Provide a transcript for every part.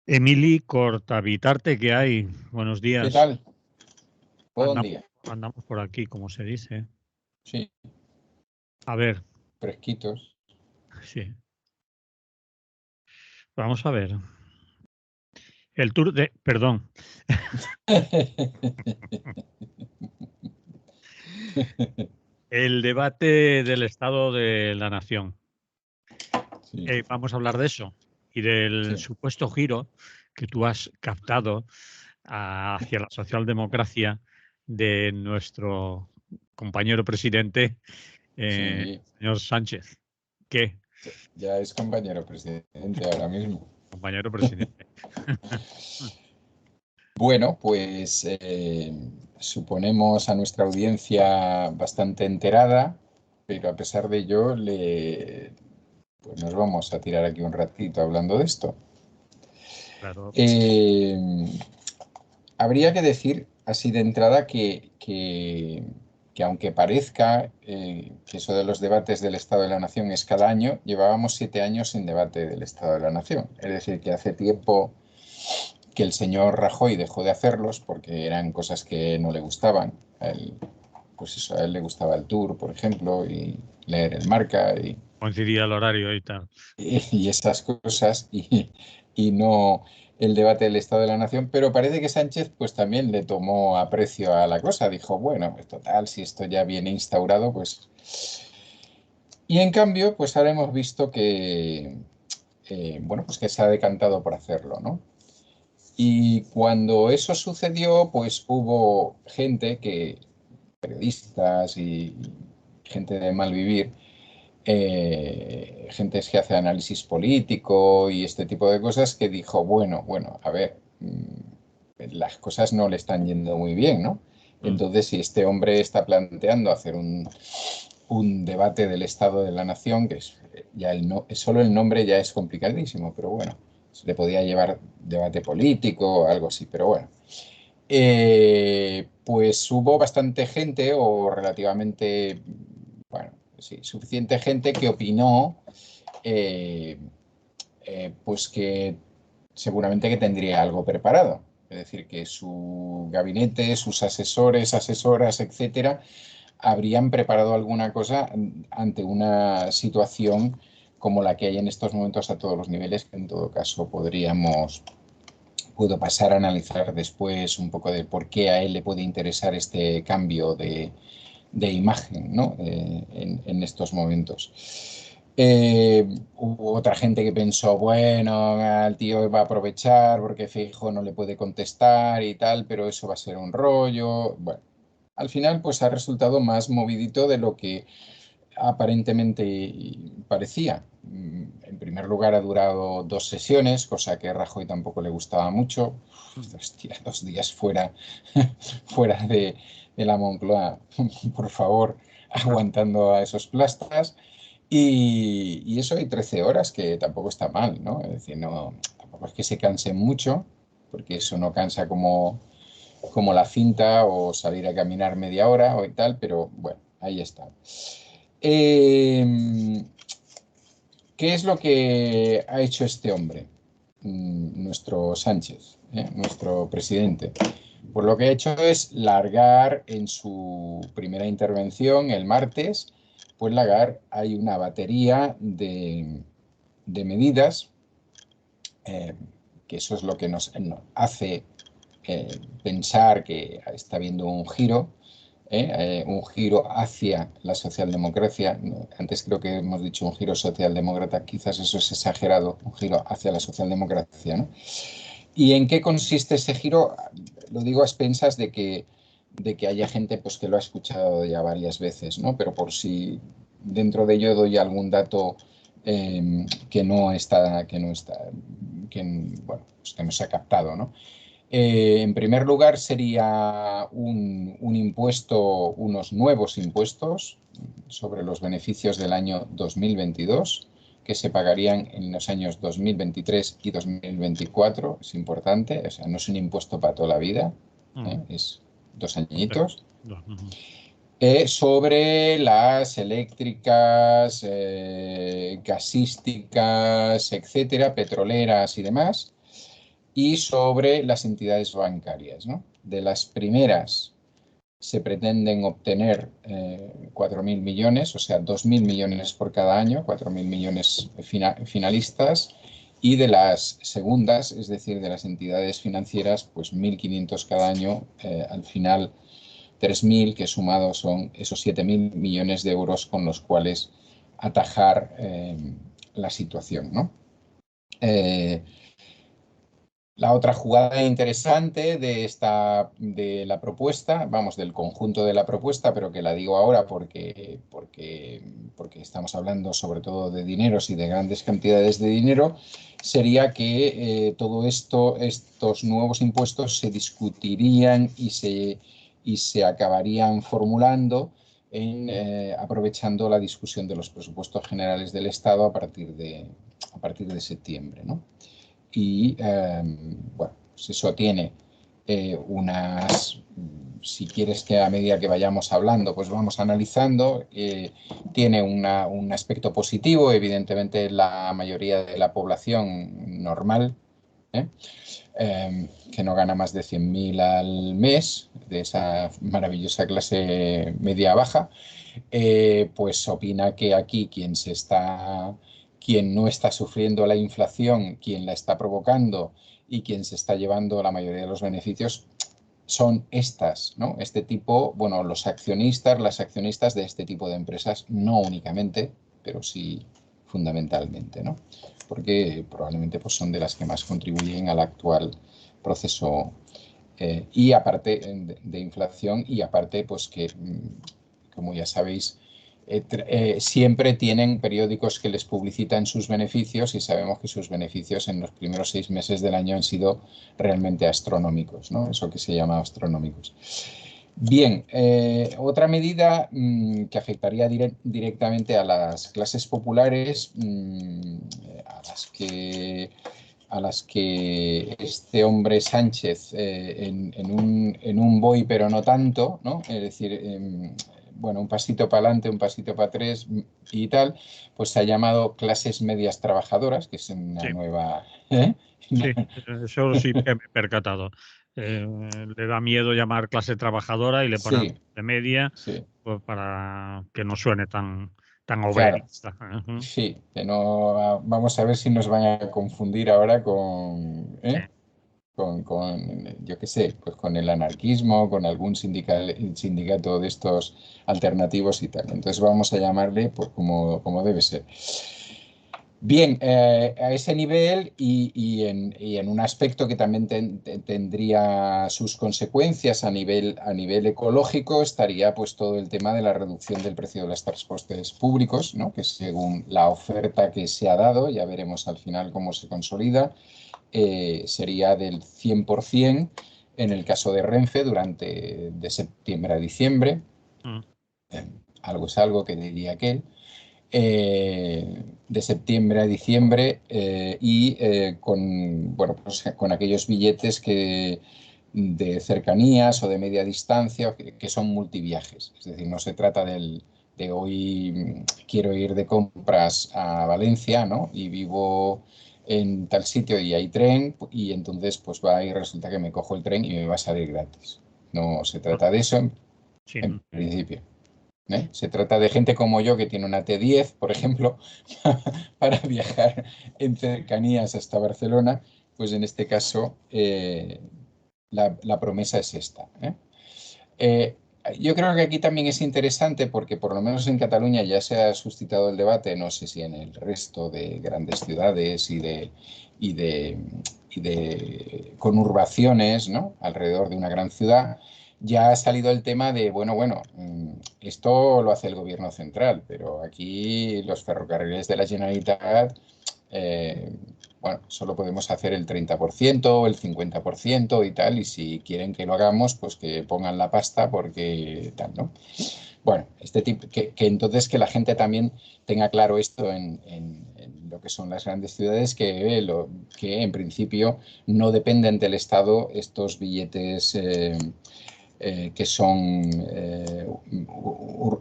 Emily Cortavitarte, ¿qué hay? Buenos ¿Qué días. tal? Buen Andamos, día. andamos por aquí, como se dice. Sí, A ver, fresquitos. sí. Vamos a ver. El tour de... Perdón. El debate del Estado de la Nación. Sí, Vamos a hablar de eso y del sí. supuesto giro que tú has captado hacia la socialdemocracia de nuestro compañero presidente, Sí, señor Sánchez. ¿Qué? ya es compañero presidente ahora mismo. Compañero presidente. Bueno, pues suponemos a nuestra audiencia bastante enterada, pero a pesar de ello pues nos vamos a tirar aquí un ratito hablando de esto. Claro. Eh, Habría que decir así de entrada que aunque parezca que eso de los debates del Estado de la Nación es cada año, llevábamos 7 años sin debate del Estado de la Nación. Es decir, que hace tiempo que el señor Rajoy dejó de hacerlos porque eran cosas que no le gustaban. Pues eso, a él le gustaba el Tour, por ejemplo, y leer el Marca Coincidía el horario y tal. y esas cosas y no el debate del Estado de la Nación, pero parece que Sánchez pues también le tomó aprecio a la cosa, dijo, bueno, pues total, si esto ya viene instaurado, pues... Y en cambio, pues ahora hemos visto que, bueno, pues que se ha decantado por hacerlo, ¿no? Y cuando eso sucedió, pues hubo gente periodistas y gente de mal vivir, gente que hace análisis político y este tipo de cosas, que dijo, bueno, a ver, las cosas no le están yendo muy bien, ¿no? Mm. Entonces, si este hombre está planteando hacer un debate del Estado de la Nación, que es ya solo el nombre ya es complicadísimo, pero bueno, se le podía llevar debate político o algo así, pero bueno. Pues hubo bastante gente, o relativamente, bueno, sí, suficiente gente que opinó, eh, pues que seguramente que tendría algo preparado. Es decir, que su gabinete, sus asesores, asesoras, etcétera, habrían preparado alguna cosa ante una situación como la que hay en estos momentos a todos los niveles, que en todo caso puedo pasar a analizar después un poco de por qué a él le puede interesar este cambio de imagen, ¿no? En estos momentos. Hubo otra gente que pensó, bueno, el tío va a aprovechar porque Feijóo no le puede contestar y tal, pero eso va a ser un rollo. Bueno, al final pues ha resultado más movidito de lo que aparentemente parecía. En primer lugar, ha durado 2 sesiones, cosa que a Rajoy tampoco le gustaba mucho. Hostia, 2 días fuera, fuera de la Moncloa, por favor, aguantando a esos plastas. Y eso hay 13 horas, que tampoco está mal, ¿no? Es decir, no, tampoco es que se cansen mucho, porque eso no cansa como la cinta o salir a caminar media hora o y tal, pero bueno, ahí está. Eh, ¿Qué es lo que ha hecho este hombre? Nuestro Sánchez, nuestro presidente. Pues lo que ha hecho es largar en su primera intervención el martes, pues hay una batería de medidas, eh, que eso es lo que nos hace pensar que está habiendo un giro hacia la socialdemocracia. Antes creo que hemos dicho un giro socialdemócrata, quizás eso es exagerado, un giro hacia la socialdemocracia, ¿no? ¿Y en qué consiste ese giro? Lo digo a expensas de que haya gente pues, que lo ha escuchado ya varias veces, ¿no? Pero por si dentro de ello doy algún dato bueno, pues que no se ha captado, ¿no? En primer lugar, sería un impuesto, unos nuevos impuestos sobre los beneficios del año 2022, que se pagarían en los años 2023 y 2024. Es importante, o sea, no es un impuesto para toda la vida, es 2 añitos. Sobre las eléctricas, gasísticas, etcétera, petroleras y demás. y sobre las entidades bancarias, ¿no? De las primeras se pretenden obtener 4.000 millones, o sea, 2.000 millones por cada año, 4.000 millones finalistas, y de las segundas, es decir, de las entidades financieras, pues 1.500 cada año, al final 3.000, que sumados son esos 7.000 millones de euros con los cuales atajar la situación, ¿no? La otra jugada interesante de la propuesta, vamos, del conjunto de la propuesta, pero que la digo ahora porque estamos hablando sobre todo de dineros y de grandes cantidades de dinero, sería que todo esto, estos nuevos impuestos se discutirían y se acabarían formulando aprovechando la discusión de los presupuestos generales del Estado a partir de septiembre, ¿no? Y bueno, pues eso tiene si quieres que a medida que vayamos hablando, pues vamos analizando, tiene un aspecto positivo, evidentemente la mayoría de la población normal, ¿eh? Que no gana más de 100.000 al mes, de esa maravillosa clase media-baja, pues opina que aquí quien no está sufriendo la inflación, quien la está provocando y quien se está llevando la mayoría de los beneficios son estas, ¿no? Este tipo, bueno, las accionistas de este tipo de empresas, no únicamente, pero sí fundamentalmente, ¿no? Porque probablemente pues, son de las que más contribuyen al actual proceso y aparte de inflación y aparte pues que como ya sabéis, siempre tienen periódicos que les publicitan sus beneficios y sabemos que sus beneficios en los primeros 6 meses del año han sido realmente astronómicos, ¿no? Eso que se llama astronómicos. Bien, otra medida que afectaría directamente a las clases populares, a las que este hombre Sánchez en un voy pero no tanto, ¿no? Es decir, bueno, un pasito para adelante, un pasito para atrás y tal, pues se ha llamado clases medias trabajadoras, que es una Sí, nueva... ¿eh? sí, eso sí que me he percatado. Le da miedo llamar clase trabajadora y le ponen Sí, de media, sí, pues para que no suene tan claro. obrerista. Ujú. Sí, que no, vamos a ver si nos van a confundir ahora Sí. yo qué sé, pues con el anarquismo, con algún sindicato de estos alternativos y tal. Entonces vamos a llamarle pues, como debe ser. Bien, a ese nivel y en un aspecto que también tendría sus consecuencias a nivel ecológico estaría pues todo el tema de la reducción del precio de los transportes públicos, ¿no? Que según la oferta que se ha dado, ya veremos al final cómo se consolida, sería del 100% en el caso de Renfe de septiembre a diciembre. Mm. Eh, Algo es algo que diría aquel de septiembre a diciembre bueno, pues, con aquellos billetes de cercanías o de media distancia que son multiviajes. Es decir, no se trata de hoy quiero ir de compras a Valencia, ¿no? Y vivo en tal sitio y hay tren y entonces pues va y resulta que me cojo el tren y me va a salir gratis. No se trata de eso Sí, en principio. ¿Eh? Se trata de gente como yo que tiene una T10, por ejemplo, para viajar en cercanías hasta Barcelona, pues en este caso la promesa es esta. Eh, yo creo que aquí también es interesante porque por lo menos en Cataluña ya se ha suscitado el debate, no sé si en el resto de grandes ciudades y de, y de conurbaciones, ¿no? Alrededor de una gran ciudad, ya ha salido el tema de, bueno, esto lo hace el gobierno central, pero aquí los ferrocarriles de la Generalitat eh, bueno, solo podemos hacer el 30%, el 50% y tal, y si quieren que lo hagamos, pues que pongan la pasta porque tal, ¿no? Bueno, este tipo, que entonces que la gente también tenga claro esto en lo que son las grandes ciudades, que en principio no dependen del Estado estos billetes que son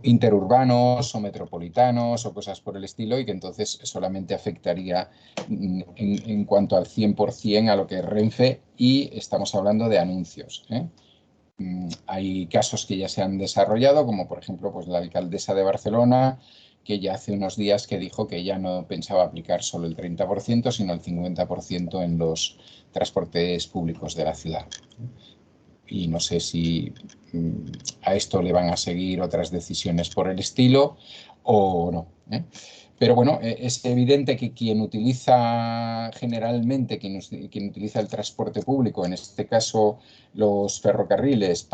interurbanos o metropolitanos o cosas por el estilo, y que entonces solamente afectaría en cuanto al 100% a lo que es Renfe, y estamos hablando de anuncios, ¿eh? Hay casos que ya se han desarrollado, como por ejemplo pues la alcaldesa de Barcelona, que ya hace unos días que dijo que ya no pensaba aplicar solo el 30%, sino el 50% en los transportes públicos de la ciudad. Y no sé si a esto le van a seguir otras decisiones por el estilo o no, ¿eh? Pero bueno, es evidente que quien utiliza generalmente, quien utiliza el transporte público, en este caso los ferrocarriles,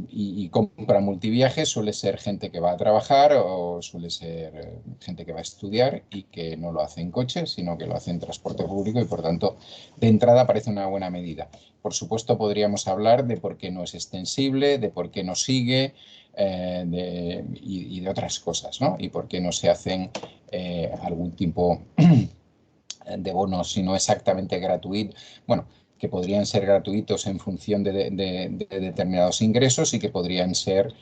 y compra multiviajes, suele ser gente que va a trabajar o suele ser gente que va a estudiar y que no lo hace en coche, sino que lo hace en transporte público, y por tanto, de entrada parece una buena medida. Por supuesto, podríamos hablar de por qué no es extensible, de por qué no sigue, y de otras cosas, ¿no? Y por qué no se hacen algún tipo de bonos, si no exactamente gratuitos, bueno, que podrían ser gratuitos en función de determinados ingresos, y que podrían ser,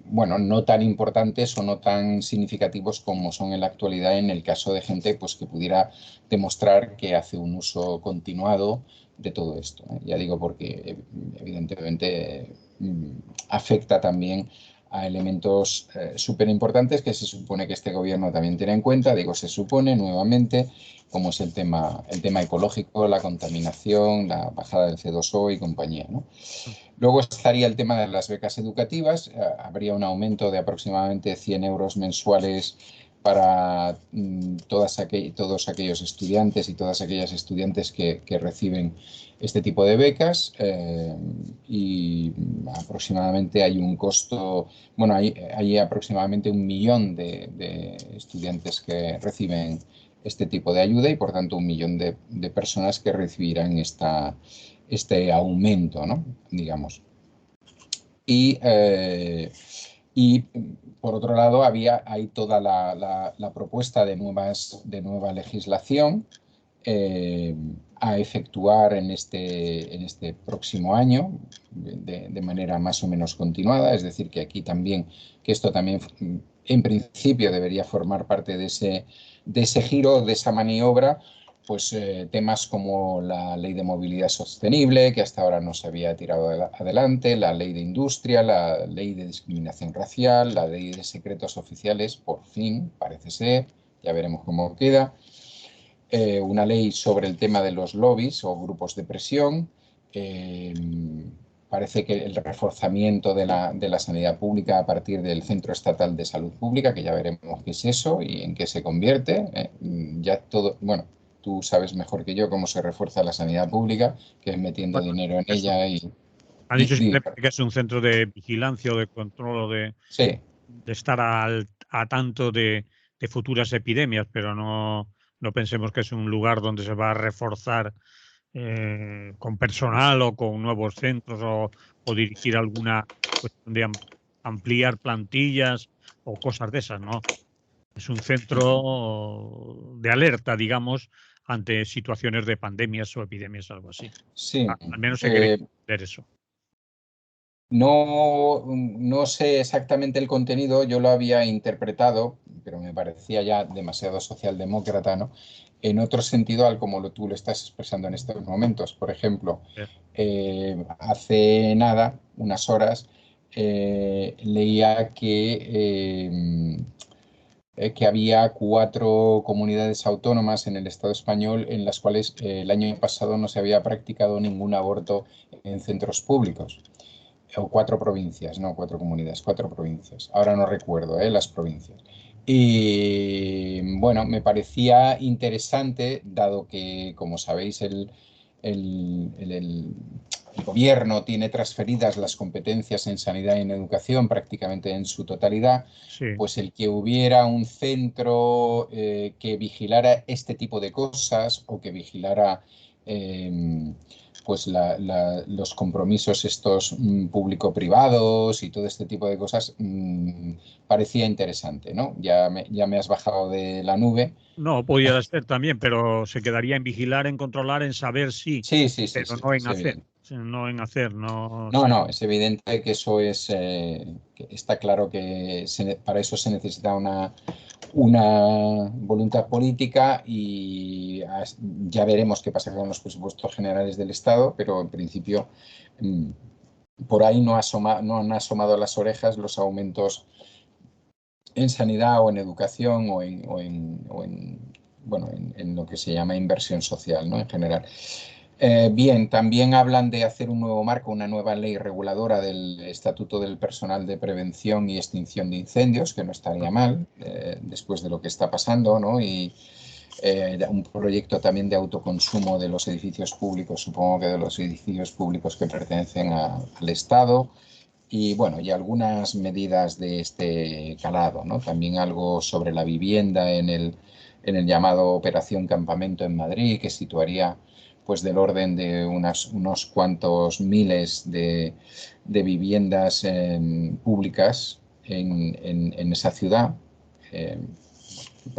bueno, no tan importantes o no tan significativos como son en la actualidad, en el caso de gente pues, que pudiera demostrar que hace un uso continuado de todo esto, ¿eh? Ya digo, porque evidentemente afecta también a elementos súper importantes que se supone que este gobierno también tiene en cuenta. Digo, se supone nuevamente, como es el tema ecológico, la contaminación, la bajada del CO2 y compañía, ¿no? Luego estaría el tema de las becas educativas. Habría un aumento de aproximadamente 100 euros mensuales para todos aquellos estudiantes y todas aquellas estudiantes que reciben este tipo de becas, y aproximadamente hay un costo, bueno, hay aproximadamente 1 millón de estudiantes que reciben este tipo de ayuda, y por tanto 1 millón de personas que recibirán este aumento, ¿no? Digamos. Y por otro lado, hay toda la propuesta de nueva legislación a efectuar en este próximo año de manera más o menos continuada. Es decir, que aquí también, que esto también en principio debería formar parte de ese giro, de esa maniobra, pues temas como la ley de movilidad sostenible, que hasta ahora no se había tirado adelante, la ley de industria, la ley de discriminación racial, la ley de secretos oficiales, por fin, parece ser, ya veremos cómo queda, una ley sobre el tema de los lobbies o grupos de presión. Parece que el reforzamiento de la sanidad pública a partir del Centro Estatal de Salud Pública, que ya veremos qué es eso y en qué se convierte. Ya todo, bueno, tú sabes mejor que yo cómo se refuerza la sanidad pública, que es metiendo Bueno, dinero en eso. ella Han dicho simplemente que es un centro de vigilancia o de control o de sí. estar a tanto de futuras epidemias, pero no pensemos que es un lugar donde se va a reforzar con personal o con nuevos centros o dirigir alguna cuestión de ampliar plantillas o cosas de esas, ¿no? Es un centro de alerta, digamos, ante situaciones de pandemias o epidemias, algo así. Sí. Al menos se quería entender eso. No sé exactamente el contenido, yo lo había interpretado, pero me parecía ya demasiado socialdemócrata, ¿no? En otro sentido al como tú lo estás expresando en estos momentos. Por ejemplo, hace nada, unas horas, leía que había 4 comunidades autónomas en el Estado español en las cuales el año pasado no se había practicado ningún aborto en centros públicos. O 4 provincias, no 4 comunidades, 4 provincias. Ahora no recuerdo las provincias. Y bueno, me parecía interesante, dado que, como sabéis, el gobierno tiene transferidas las competencias en sanidad y en educación prácticamente en su totalidad, Sí. pues el que hubiera un centro que vigilara este tipo de cosas, o que vigilara pues los compromisos estos público-privados y todo este tipo de cosas, parecía interesante, ¿no? Ya me has bajado de la nube. No, podía ser también, pero se quedaría en vigilar, en controlar, en saber si, Sí, sí, sí, pero sí, no en sí, hacer. no en hacer, no. No, no, es evidente que eso es, que está claro que para eso se necesita una voluntad política y ya veremos qué pasa con los presupuestos generales del Estado, pero en principio por ahí no han asomado las orejas los aumentos en sanidad o en educación bueno, en lo que se llama inversión social, ¿no? En general. Bien, también hablan de hacer un nuevo marco, una nueva ley reguladora del Estatuto del Personal de Prevención y Extinción de Incendios, que no estaría mal después de lo que está pasando, ¿no? Y un proyecto también de autoconsumo de los edificios públicos, supongo que de los edificios públicos que pertenecen al Estado. Y bueno, y algunas medidas de este calado, ¿no? También algo sobre la vivienda en el llamado Operación Campamento en Madrid, que situaría pues del orden de unos cuantos miles de viviendas públicas en esa ciudad, eh,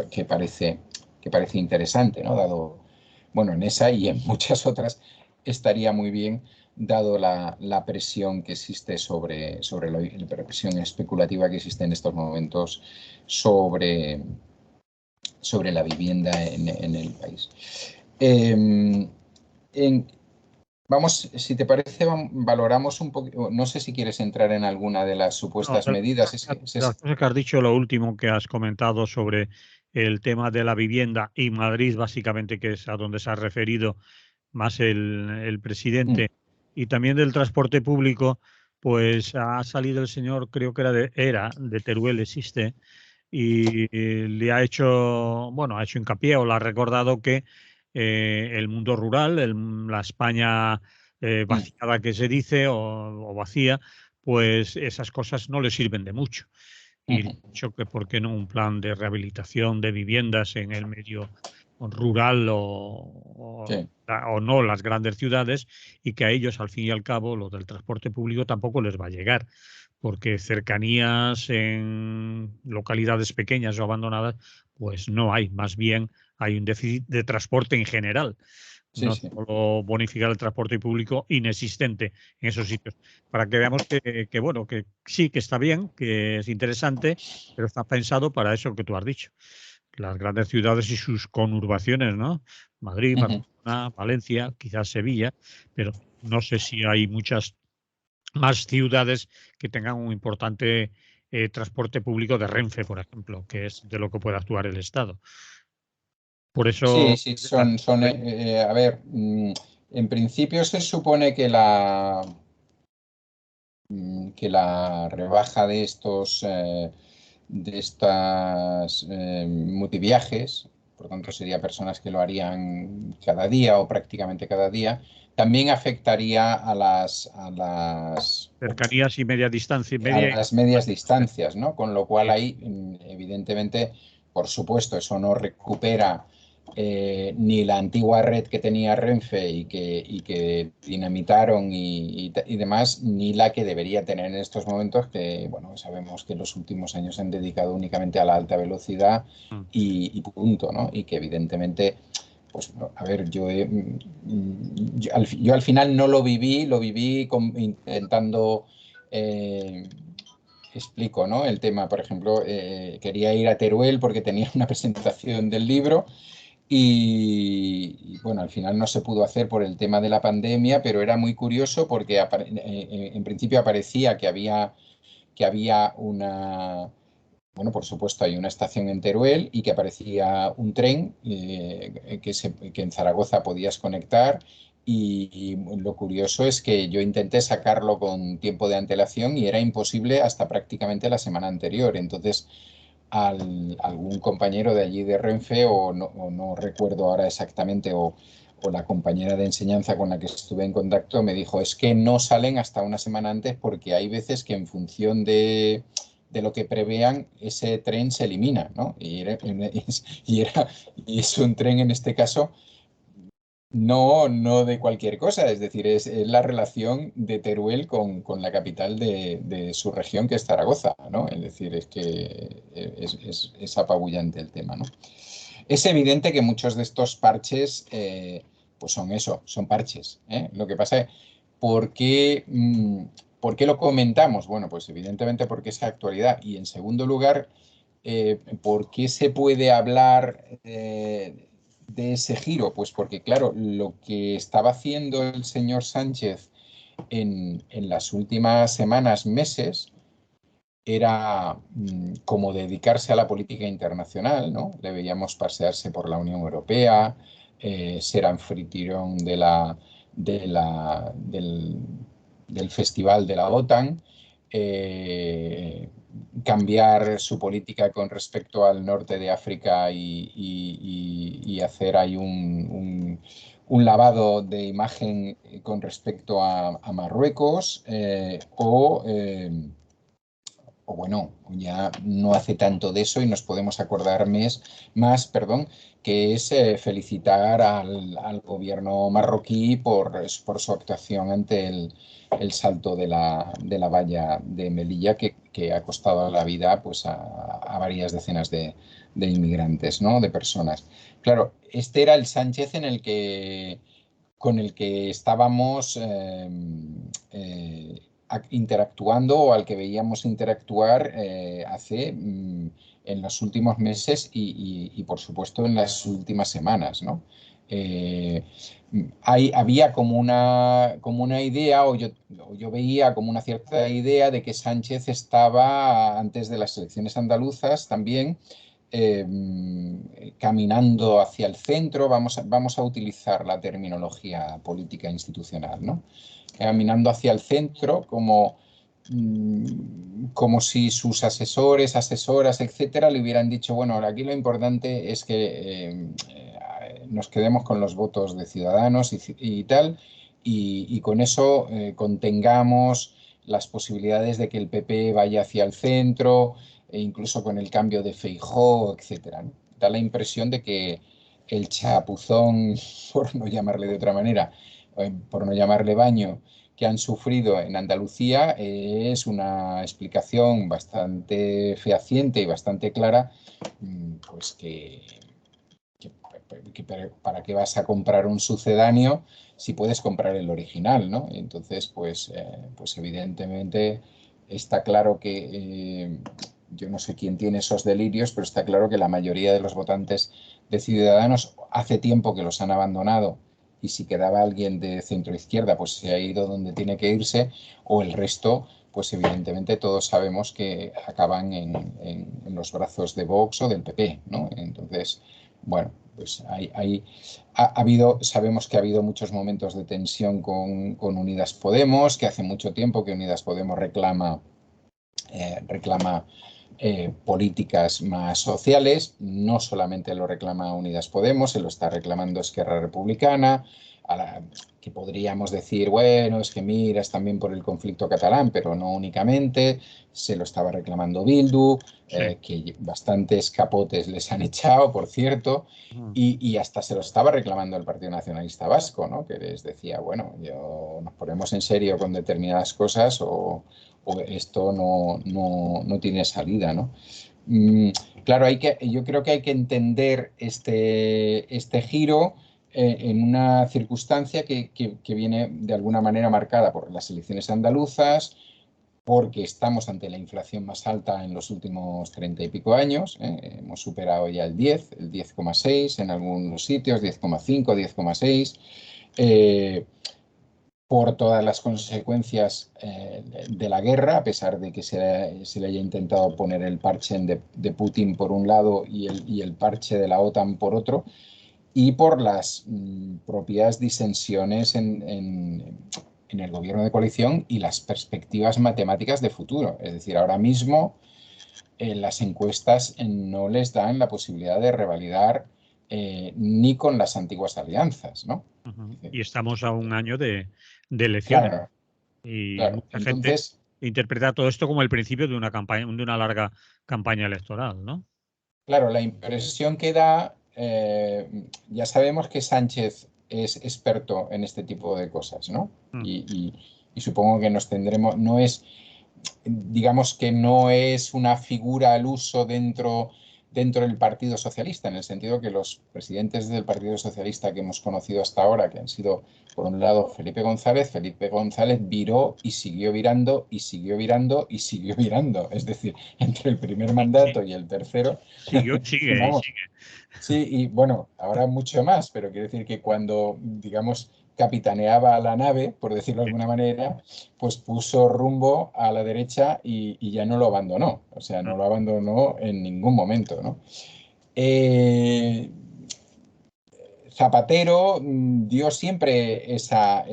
que parece interesante, ¿no? Dado, bueno, en esa y en muchas otras estaría muy bien, dado la presión que existe sobre la presión especulativa que existe en estos momentos sobre la vivienda en el país. Vamos, si te parece, valoramos un poco, no sé si quieres entrar en alguna de las No, supuestas medidas. de las cosas que has dicho, lo último que has comentado sobre el tema de la vivienda y Madrid, básicamente, que es a donde se ha referido más el presidente, y también del transporte público, pues ha salido el señor, creo que era de Teruel, existe, y le ha hecho, bueno, ha hecho hincapié o le ha recordado que el mundo rural, la España vaciada que se dice o vacía, pues esas cosas no le sirven de mucho. Y le he dicho que por qué no un plan de rehabilitación de viviendas en el medio rural Sí. o no las grandes ciudades, y que a ellos, al fin y al cabo, lo del transporte público tampoco les va a llegar, porque cercanías en localidades pequeñas o abandonadas, pues no hay, más bien hay un déficit de transporte en general, Sí, no sí. solo bonificar el transporte público inexistente en esos sitios, para que veamos bueno, que sí, que está bien, que es interesante, pero está pensado para eso que tú has dicho, las grandes ciudades y sus conurbaciones, ¿no? Madrid, Barcelona, Valencia, quizás Sevilla, pero no sé si hay muchas más ciudades que tengan un importante transporte público de Renfe, por ejemplo, que es de lo que puede actuar el Estado. Por Sí, eso, sí, a ver, en principio se supone que la rebaja de estas multiviajes, por tanto sería personas que lo harían cada día o prácticamente cada día, también afectaría cercanías y media distancia, a media. las medias distancias, ¿no? Con lo cual ahí, evidentemente, por supuesto, eso no recupera ni la antigua red que tenía Renfe y que dinamitaron y demás, ni la que debería tener en estos momentos, que, bueno, sabemos que en los últimos años se han dedicado únicamente a la alta velocidad y punto, ¿no? Y que evidentemente, pues, a ver, yo al final no lo viví, intentando explico, ¿no? El tema, por ejemplo, quería ir a Teruel porque tenía una presentación del libro bueno, al final no se pudo hacer por el tema de la pandemia, pero era muy curioso porque en principio aparecía que había bueno, por supuesto, hay una estación en Teruel y que aparecía un tren que en Zaragoza podías conectar. Y lo curioso es que yo intenté sacarlo con tiempo de antelación y era imposible hasta prácticamente la semana anterior. Entonces, algún compañero de allí de Renfe, o no recuerdo ahora exactamente, o la compañera de enseñanza con la que estuve en contacto, me dijo, es que no salen hasta una semana antes porque hay veces que en función de lo que prevean, ese tren se elimina, ¿no? Y es un tren en este caso no de cualquier cosa, es decir, es la relación de Teruel con la capital de su región, que es Zaragoza, ¿no? Es decir, es que es apabullante el tema, ¿no? Es evidente que muchos de estos parches, pues son eso, son parches, ¿eh? Lo que pasa es ¿por qué lo comentamos? Bueno, pues evidentemente porque es actualidad. Y en segundo lugar, ¿por qué se puede hablar de ese giro? Pues porque, claro, lo que estaba haciendo el señor Sánchez en las últimas semanas, meses, era como dedicarse a la política internacional, ¿no? Le veíamos pasearse por la Unión Europea, ser anfitrión del festival de la OTAN, eh, cambiar su política con respecto al norte de África y hacer ahí un lavado de imagen con respecto a Marruecos o bueno, ya no hace tanto de eso y nos podemos acordar más, perdón, que es felicitar al gobierno marroquí por su actuación ante el salto de la valla de Melilla que ha costado la vida pues, a varias decenas de inmigrantes, ¿no? De personas. Claro, este era el Sánchez con el que estábamos interactuando o al que veíamos interactuar en los últimos meses y, por supuesto en las últimas semanas, ¿no? Eh, Había como una idea, o yo veía como una cierta idea de que Sánchez estaba, antes de las elecciones andaluzas también, eh, caminando hacia el centro, vamos a utilizar la terminología política institucional, ¿no? Caminando hacia el centro como si sus asesores, asesoras, etcétera, le hubieran dicho, bueno, aquí lo importante es que nos quedemos con los votos de Ciudadanos y tal, y con eso contengamos las posibilidades de que el PP vaya hacia el centro, e incluso con el cambio de Feijóo, etcétera, ¿no? Da la impresión de que el chapuzón, por no llamarle de otra manera, por no llamarle baño, que han sufrido en Andalucía es una explicación bastante fehaciente y bastante clara, pues que, para qué vas a comprar un sucedáneo si puedes comprar el original, ¿no? Entonces, pues evidentemente está claro que yo no sé quién tiene esos delirios, pero está claro que la mayoría de los votantes de Ciudadanos hace tiempo que los han abandonado y si quedaba alguien de centro izquierda, pues se ha ido donde tiene que irse, o el resto, pues evidentemente todos sabemos que acaban en los brazos de Vox o del PP, ¿no? Entonces, bueno, pues sabemos que ha habido muchos momentos de tensión con Unidas Podemos, que hace mucho tiempo que Unidas Podemos reclama políticas más sociales. No solamente lo reclama Unidas Podemos, se lo está reclamando Esquerra Republicana, que podríamos decir, bueno, es que miras también por el conflicto catalán, pero no únicamente. Se lo estaba reclamando Bildu, Sí. que bastantes capotes les han echado, por cierto, y hasta se lo estaba reclamando el Partido Nacionalista Vasco, ¿no? Que les decía, bueno, nos ponemos en serio con determinadas cosas o esto no tiene salida, ¿no? Claro, yo creo que hay que entender este giro en una circunstancia que viene de alguna manera marcada por las elecciones andaluzas, porque estamos ante la inflación más alta en los últimos 30 y pico años. Hemos superado ya el 10,6 en algunos sitios, 10,5, 10,6. Por todas las consecuencias de la guerra, a pesar de que se le haya intentado poner el parche de Putin por un lado y el parche de la OTAN por otro, y por las propias disensiones en el gobierno de coalición y las perspectivas matemáticas de futuro. Es decir, ahora mismo las encuestas no les dan la posibilidad de revalidar ni con las antiguas alianzas, ¿no? Y estamos a un año de elecciones. Claro, Y claro. mucha gente Entonces, interpreta todo esto como el principio de una campaña, de una larga campaña electoral, ¿no? claro, la impresión que da, ya sabemos que Sánchez es experto en este tipo de cosas, ¿no? Mm. Y supongo que nos tendremos, digamos que no es una figura al uso dentro dentro del Partido Socialista, en el sentido que los presidentes del Partido Socialista que hemos conocido hasta ahora, que han sido, por un lado, Felipe González viró y siguió virando y siguió virando y siguió virando. Es decir, entre el primer mandato y el tercero, Sigue. vamos, sí, y bueno, ahora mucho más, pero quiero decir que cuando, digamos, capitaneaba la nave, por decirlo de alguna manera, pues puso rumbo a la derecha y ya no lo abandonó. O sea, no lo abandonó en ningún momento, ¿no? Eh, Zapatero dio siempre esa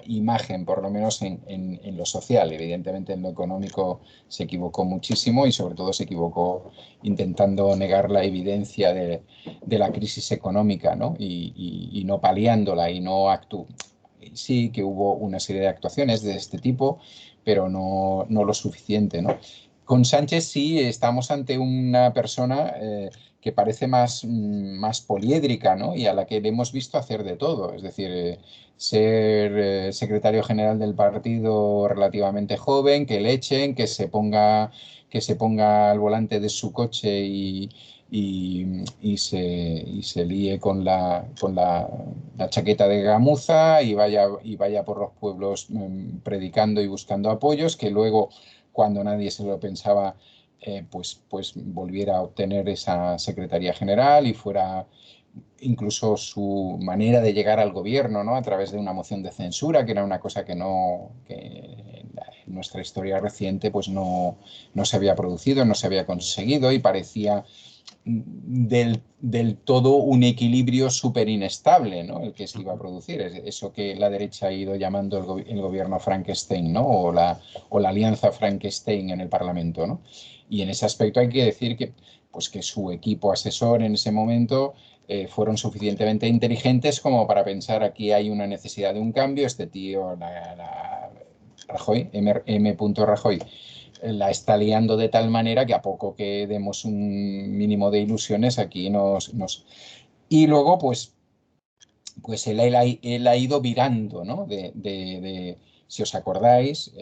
imagen, por lo menos en lo social. Evidentemente en lo económico se equivocó muchísimo y sobre todo se equivocó intentando negar la evidencia de la crisis económica, ¿no? Y no paliándola y no actuando. Sí que hubo una serie de actuaciones de este tipo, pero no lo suficiente, ¿no? Con Sánchez sí estamos ante una persona que parece más poliédrica, ¿no? Y a la que le hemos visto hacer de todo. Es decir, ser secretario general del partido relativamente joven, que le echen, que se ponga al volante de su coche y se líe con la chaqueta de gamuza y vaya por los pueblos predicando y buscando apoyos, que luego, cuando nadie se lo pensaba, pues volviera a obtener esa secretaría general y fuera incluso su manera de llegar al gobierno, ¿no? A través de una moción de censura, que era una cosa que en nuestra historia reciente pues no se había producido, no se había conseguido y parecía del todo un equilibrio súper inestable, ¿no? El que se iba a producir. Eso que la derecha ha ido llamando el gobierno Frankenstein, ¿no? O la alianza Frankenstein en el Parlamento, ¿no? Y en ese aspecto hay que decir que su equipo asesor en ese momento fueron suficientemente inteligentes como para pensar: aquí hay una necesidad de un cambio, este tío, Rajoy, M. Rajoy, la está liando de tal manera que a poco que demos un mínimo de ilusiones aquí Y luego, pues él ha ido virando, ¿no? Si os acordáis,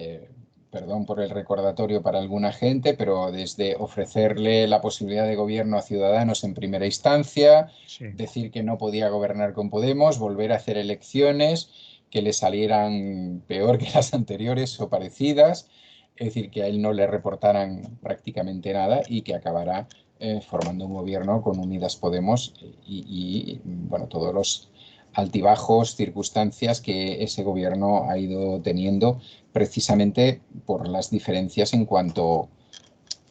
perdón por el recordatorio para alguna gente, pero desde ofrecerle la posibilidad de gobierno a Ciudadanos en primera instancia, decir que no podía gobernar con Podemos, volver a hacer elecciones que le salieran peor que las anteriores o parecidas, es decir, que a él no le reportaran prácticamente nada y que acabará formando un gobierno con Unidas Podemos bueno, todos los altibajos, circunstancias que ese gobierno ha ido teniendo precisamente por las diferencias en cuanto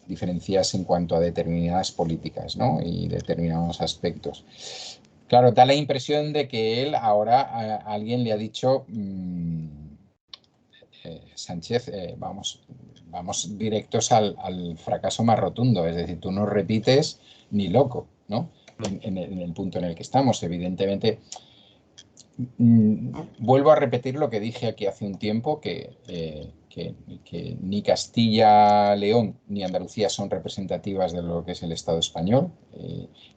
a determinadas políticas, ¿no? Y determinados aspectos. Claro, da la impresión de que él ahora alguien le ha dicho: Sánchez, vamos directos al fracaso más rotundo, es decir, tú no repites ni loco, ¿no? En el punto en el que estamos. Evidentemente, vuelvo a repetir lo que dije aquí hace un tiempo, que ni Castilla-León ni Andalucía son representativas de lo que es el Estado español,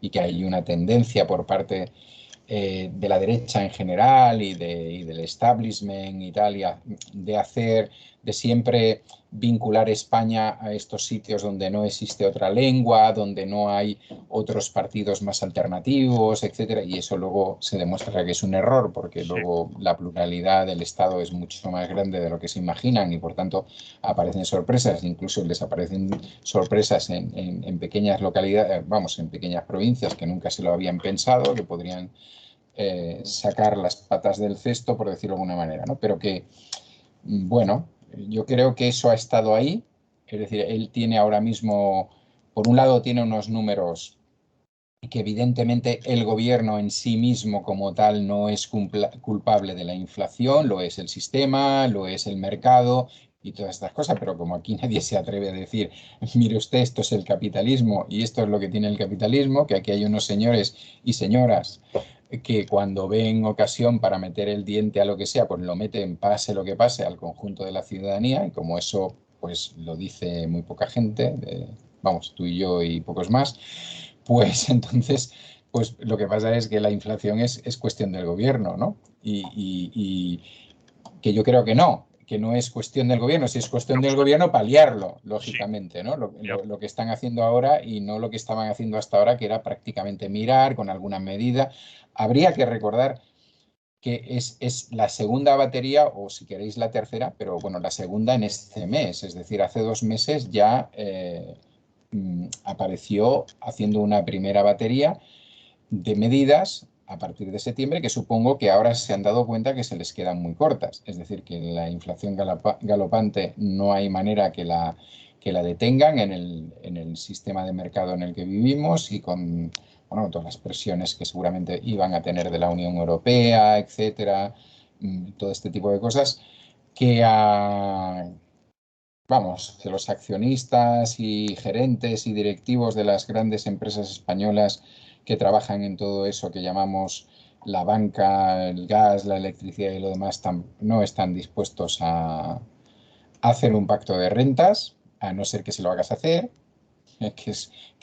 y que hay una tendencia por parte de la derecha en general y del establishment y tal, de siempre vincular España a estos sitios donde no existe otra lengua, donde no hay otros partidos más alternativos, etcétera, y eso luego se demuestra que es un error, porque luego la pluralidad del Estado es mucho más grande de lo que se imaginan y por tanto aparecen sorpresas, incluso les aparecen sorpresas en pequeñas localidades, en pequeñas provincias que nunca se lo habían pensado, que podrían sacar las patas del cesto, por decirlo de alguna manera, ¿no? Pero que, bueno, yo creo que eso ha estado ahí. Es decir, él tiene ahora mismo, por un lado, tiene unos números que evidentemente el gobierno en sí mismo como tal no es culpable de la inflación, lo es el sistema, lo es el mercado y todas estas cosas, pero como aquí nadie se atreve a decir: mire usted, esto es el capitalismo y esto es lo que tiene el capitalismo, que aquí hay unos señores y señoras que cuando ven ocasión para meter el diente a lo que sea, pues lo meten, pase lo que pase, al conjunto de la ciudadanía, y como eso pues lo dice muy poca gente, tú y yo y pocos más, pues entonces, pues lo que pasa es que la inflación es cuestión del gobierno, ¿no? Y que yo creo que no, que no es cuestión del gobierno. Si es cuestión del gobierno, paliarlo, Sí, lógicamente, ¿no? ya. Lo que están haciendo ahora y no lo que estaban haciendo hasta ahora, que era prácticamente mirar con alguna medida. Habría que recordar que es la segunda batería, o si queréis la tercera, pero bueno, la segunda en este mes. Es decir, hace 2 meses ya apareció haciendo una primera batería de medidas a partir de septiembre, que supongo que ahora se han dado cuenta que se les quedan muy cortas. Es decir, que la inflación galopante no hay manera que la detengan en el sistema de mercado en el que vivimos y con, bueno, todas las presiones que seguramente iban a tener de la Unión Europea, etcétera, todo este tipo de cosas, que vamos, que los accionistas y gerentes y directivos de las grandes empresas españolas que trabajan en todo eso que llamamos la banca, el gas, la electricidad y lo demás, no están dispuestos a hacer un pacto de rentas, a no ser que se lo hagas hacer, que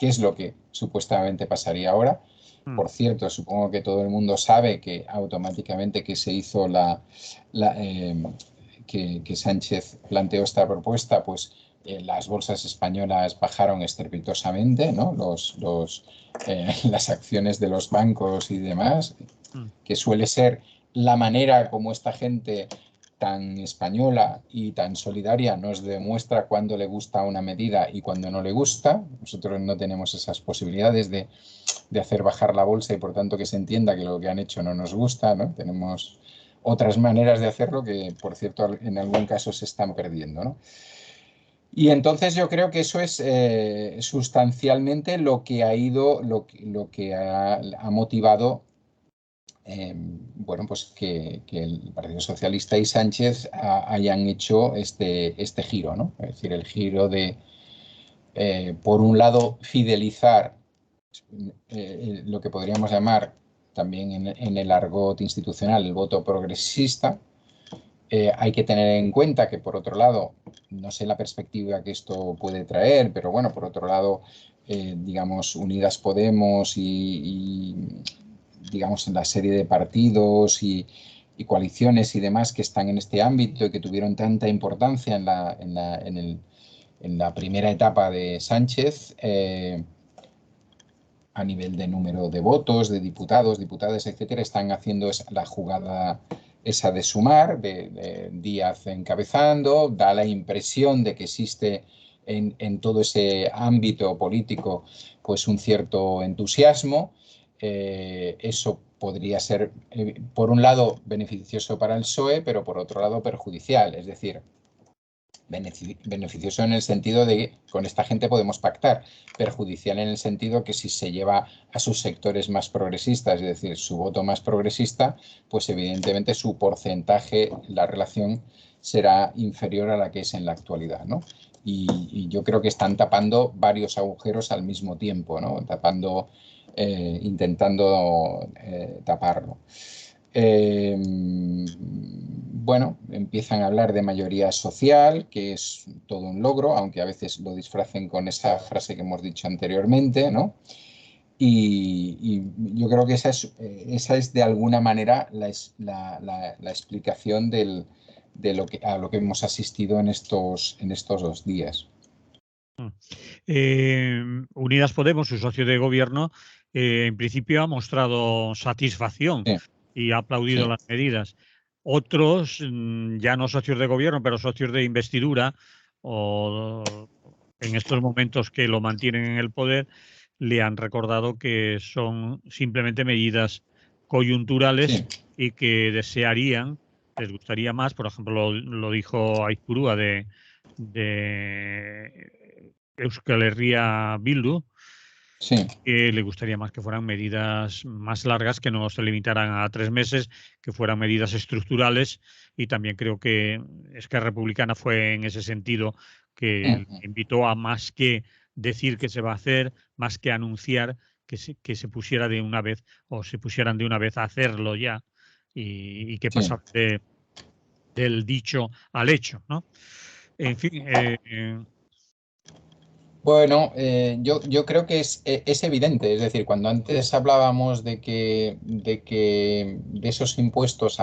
es lo que supuestamente pasaría ahora. Mm. Por cierto, supongo que todo el mundo sabe que automáticamente que se hizo la, que Sánchez planteó esta propuesta, pues las bolsas españolas bajaron estrepitosamente, ¿no? Las acciones de los bancos y demás, Mm. que suele ser la manera como esta gente tan española y tan solidaria nos demuestra cuándo le gusta una medida y cuándo no le gusta. Nosotros no tenemos esas posibilidades de hacer bajar la bolsa y por tanto que se entienda que lo que han hecho no nos gusta, ¿no? Tenemos otras maneras de hacerlo que, por cierto, en algún caso se están perdiendo, ¿no? Y entonces yo creo que eso es sustancialmente lo que ha ido, lo que ha motivado, bueno, pues que el Partido Socialista y Sánchez hayan hecho este giro, ¿no? Es decir, el giro de, por un lado, fidelizar lo que podríamos llamar también en el argot institucional el voto progresista. Hay que tener en cuenta que, por otro lado, no sé la perspectiva que esto puede traer, pero bueno, por otro lado, digamos, Unidas Podemos y, digamos, en la serie de partidos y coaliciones y demás que están en este ámbito y que tuvieron tanta importancia en la primera etapa de Sánchez, a nivel de número de votos, de diputados, diputadas, etcétera, están haciendo la jugada esa de sumar, de Díaz encabezando, da la impresión de que existe en todo ese ámbito político pues un cierto entusiasmo. Eso podría ser, por un lado, beneficioso para el PSOE, pero por otro lado perjudicial, es decir, beneficioso en el sentido de que con esta gente podemos pactar, perjudicial en el sentido que si se lleva a sus sectores más progresistas, es decir, su voto más progresista, pues evidentemente su porcentaje, la relación será inferior a la que es en la actualidad, ¿no? Y yo creo que están tapando varios agujeros al mismo tiempo, ¿no? Intentando taparlo. Bueno, empiezan a hablar de mayoría social, que es todo un logro, aunque a veces lo disfracen con esa frase que hemos dicho anteriormente, ¿no? Y yo creo que esa es de alguna manera la explicación de a lo que hemos asistido en estos 2 días. Unidas Podemos, su socio de gobierno, en principio ha mostrado satisfacción Sí, y ha aplaudido sí. las medidas. Otros, ya no socios de gobierno, pero socios de investidura, o en estos momentos que lo mantienen en el poder, le han recordado que son simplemente medidas coyunturales Sí, y que desearían, les gustaría más, por ejemplo, lo dijo Aizpurúa de Euskal Herria Bildu, sí, que le gustaría más que fueran medidas más largas, que no se limitaran a 3 meses, que fueran medidas estructurales. Y también creo que Esquerra Republicana fue en ese sentido que invitó a, más que decir que se va a hacer, más que anunciar, que se pusiera de una vez, o se pusieran de una vez a hacerlo ya, y que sí. pasara del dicho al hecho, ¿no? En fin, Bueno, yo creo que es evidente, es decir, cuando antes hablábamos de esos impuestos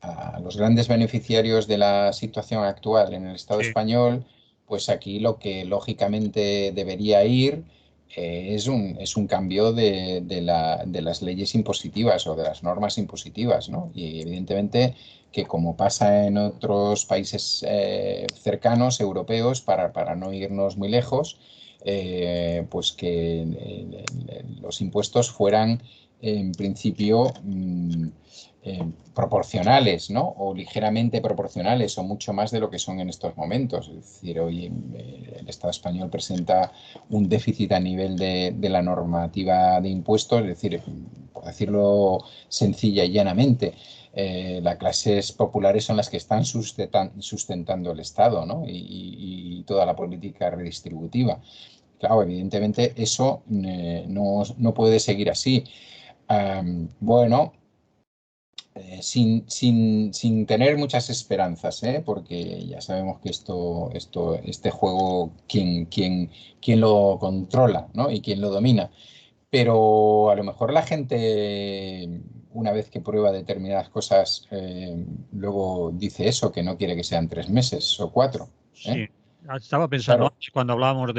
a los grandes beneficiarios de la situación actual en el Estado Sí, español, pues aquí lo que lógicamente debería ir es un cambio de las leyes impositivas o de las normas impositivas, ¿no? Y evidentemente que como pasa en otros países cercanos, europeos, para no irnos muy lejos, pues que los impuestos fueran en principio proporcionales, ¿no? O ligeramente proporcionales, o mucho más de lo que son en estos momentos. Es decir, hoy el Estado español presenta un déficit a nivel de la normativa de impuestos, es decir, por decirlo sencilla y llanamente, las clases populares son las que están sustentando el Estado, ¿no? Y toda la política redistributiva. Claro, evidentemente eso no puede seguir así. Bueno, sin tener muchas esperanzas, ¿eh? Porque ya sabemos que este juego, quién lo controla, ¿no? Y quién lo domina. Pero a lo mejor la gente, una vez que prueba determinadas cosas, luego dice eso, que no quiere que sean 3 meses o 4, ¿eh? sí. Estaba pensando Claro. antes cuando hablábamos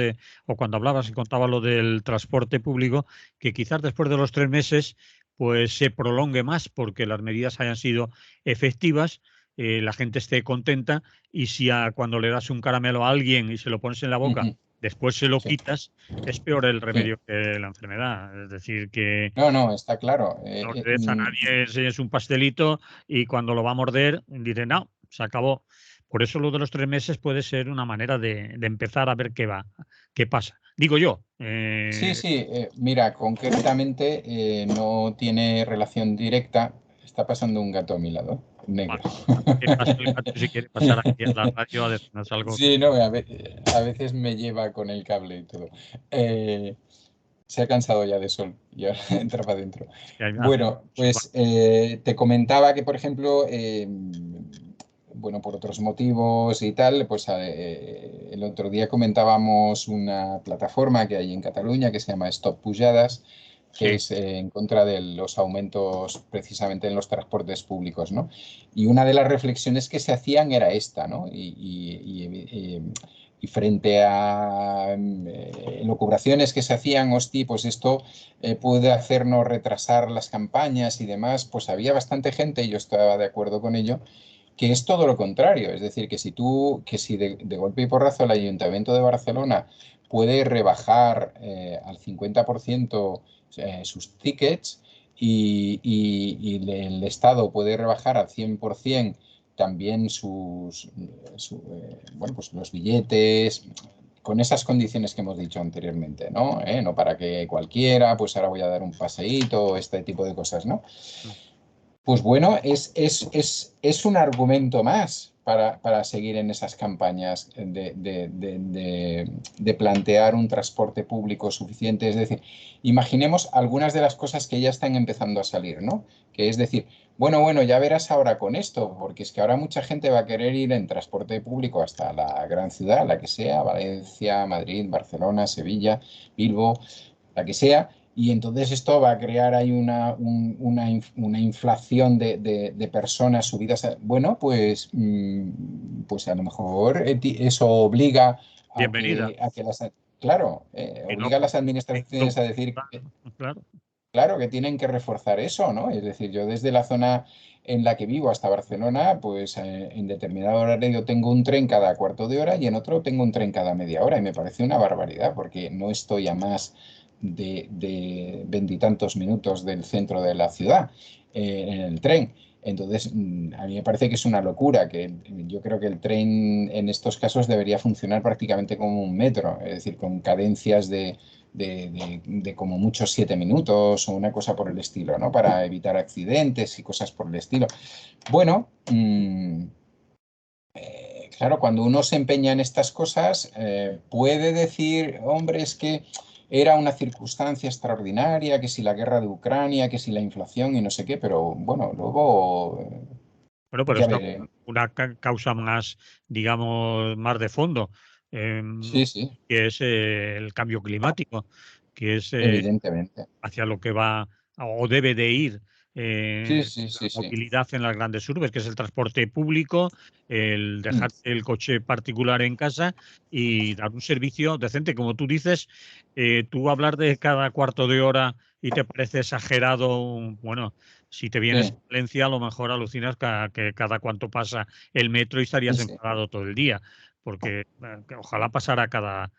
o cuando hablabas y contaba lo del transporte público, que quizás después de los 3 meses, pues se prolongue más porque las medidas hayan sido efectivas, la gente esté contenta y si cuando le das un caramelo a alguien y se lo pones en la boca, Ujú. después se lo Sí, quitas, es peor el sí. remedio que la enfermedad. Es decir, que No, no, está claro. no le des a nadie enseñes un pastelito y cuando lo va a morder dice, no, se acabó. Por eso lo de los 3 meses puede ser una manera de empezar a ver qué pasa. Digo yo. Sí, sí, mira, concretamente no tiene relación directa. Está pasando un gato a mi lado, negro. Vale. Que pase el gato si quiere pasar aquí a la radio a decirnos algo. Sí, no, a veces me lleva con el cable y todo. Eh, Se ha cansado ya de sol y ahora entra para adentro. Que hace Bueno, mucho. pues te comentaba que, por ejemplo, bueno, por otros motivos y tal, pues el otro día comentábamos una plataforma que hay en Cataluña que se llama Stop Pujadas, que Sí, es en contra de los aumentos precisamente en los transportes públicos, ¿no? Y una de las reflexiones que se hacían era esta, ¿no? Y frente a elucubraciones que se hacían, hosti, pues esto puede hacernos retrasar las campañas y demás, pues había bastante gente, y yo estaba de acuerdo con ello, que es todo lo contrario. Es decir, que si de golpe y porrazo el Ayuntamiento de Barcelona puede rebajar al 50% sus tickets y el Estado puede rebajar al 100% también bueno, pues los billetes, con esas condiciones que hemos dicho anteriormente, ¿no? No para que cualquiera, pues ahora voy a dar un paseíto, este tipo de cosas, ¿no? Pues bueno, es un argumento más para seguir en esas campañas de plantear un transporte público suficiente. Es decir, imaginemos algunas de las cosas que ya están empezando a salir, ¿no? Que es decir, bueno, ya verás ahora con esto, porque es que ahora mucha gente va a querer ir en transporte público hasta la gran ciudad, la que sea, Valencia, Madrid, Barcelona, Sevilla, Bilbo, la que sea, y entonces esto va a crear ahí una inflación de personas subidas. Bueno, pues, pues a lo mejor eso obliga bienvenida. a que claro, Y no obliga a las porque administraciones a decir, claro, claro. claro, que tienen que reforzar eso, ¿no? Es decir, yo desde la zona en la que vivo hasta Barcelona, pues en determinado horario tengo un tren cada cuarto de hora y en otro tengo un tren cada media hora y me parece una barbaridad porque no estoy a más de veintitantos minutos del centro de la ciudad en el tren. Entonces, a mí me parece que es una locura, que yo creo que el tren en estos casos debería funcionar prácticamente como un metro, es decir, con cadencias de como muchos 7 minutos o una cosa por el estilo, ¿no? Para evitar accidentes y cosas por el estilo. Bueno, claro, cuando uno se empeña en estas cosas, puede decir, hombre, es que era una circunstancia extraordinaria, que si la guerra de Ucrania, que si la inflación y no sé qué, pero bueno, luego Bueno, hay pero que esto ver. una causa más, digamos, más de fondo, Sí, sí, que es el cambio climático, que es evidentemente. hacia lo que va o debe de ir Sí, la sí, sí, sí. movilidad en las grandes urbes, que es el transporte público, el Mm, dejar el coche particular en casa y dar un servicio decente. Como tú dices, tú hablar de cada cuarto de hora y te parece exagerado, bueno, si te vienes a sí, Valencia, a lo mejor alucinas que cada cuanto pasa el metro y sí, estarías sí. enfadado todo el día, porque que ojalá pasara cada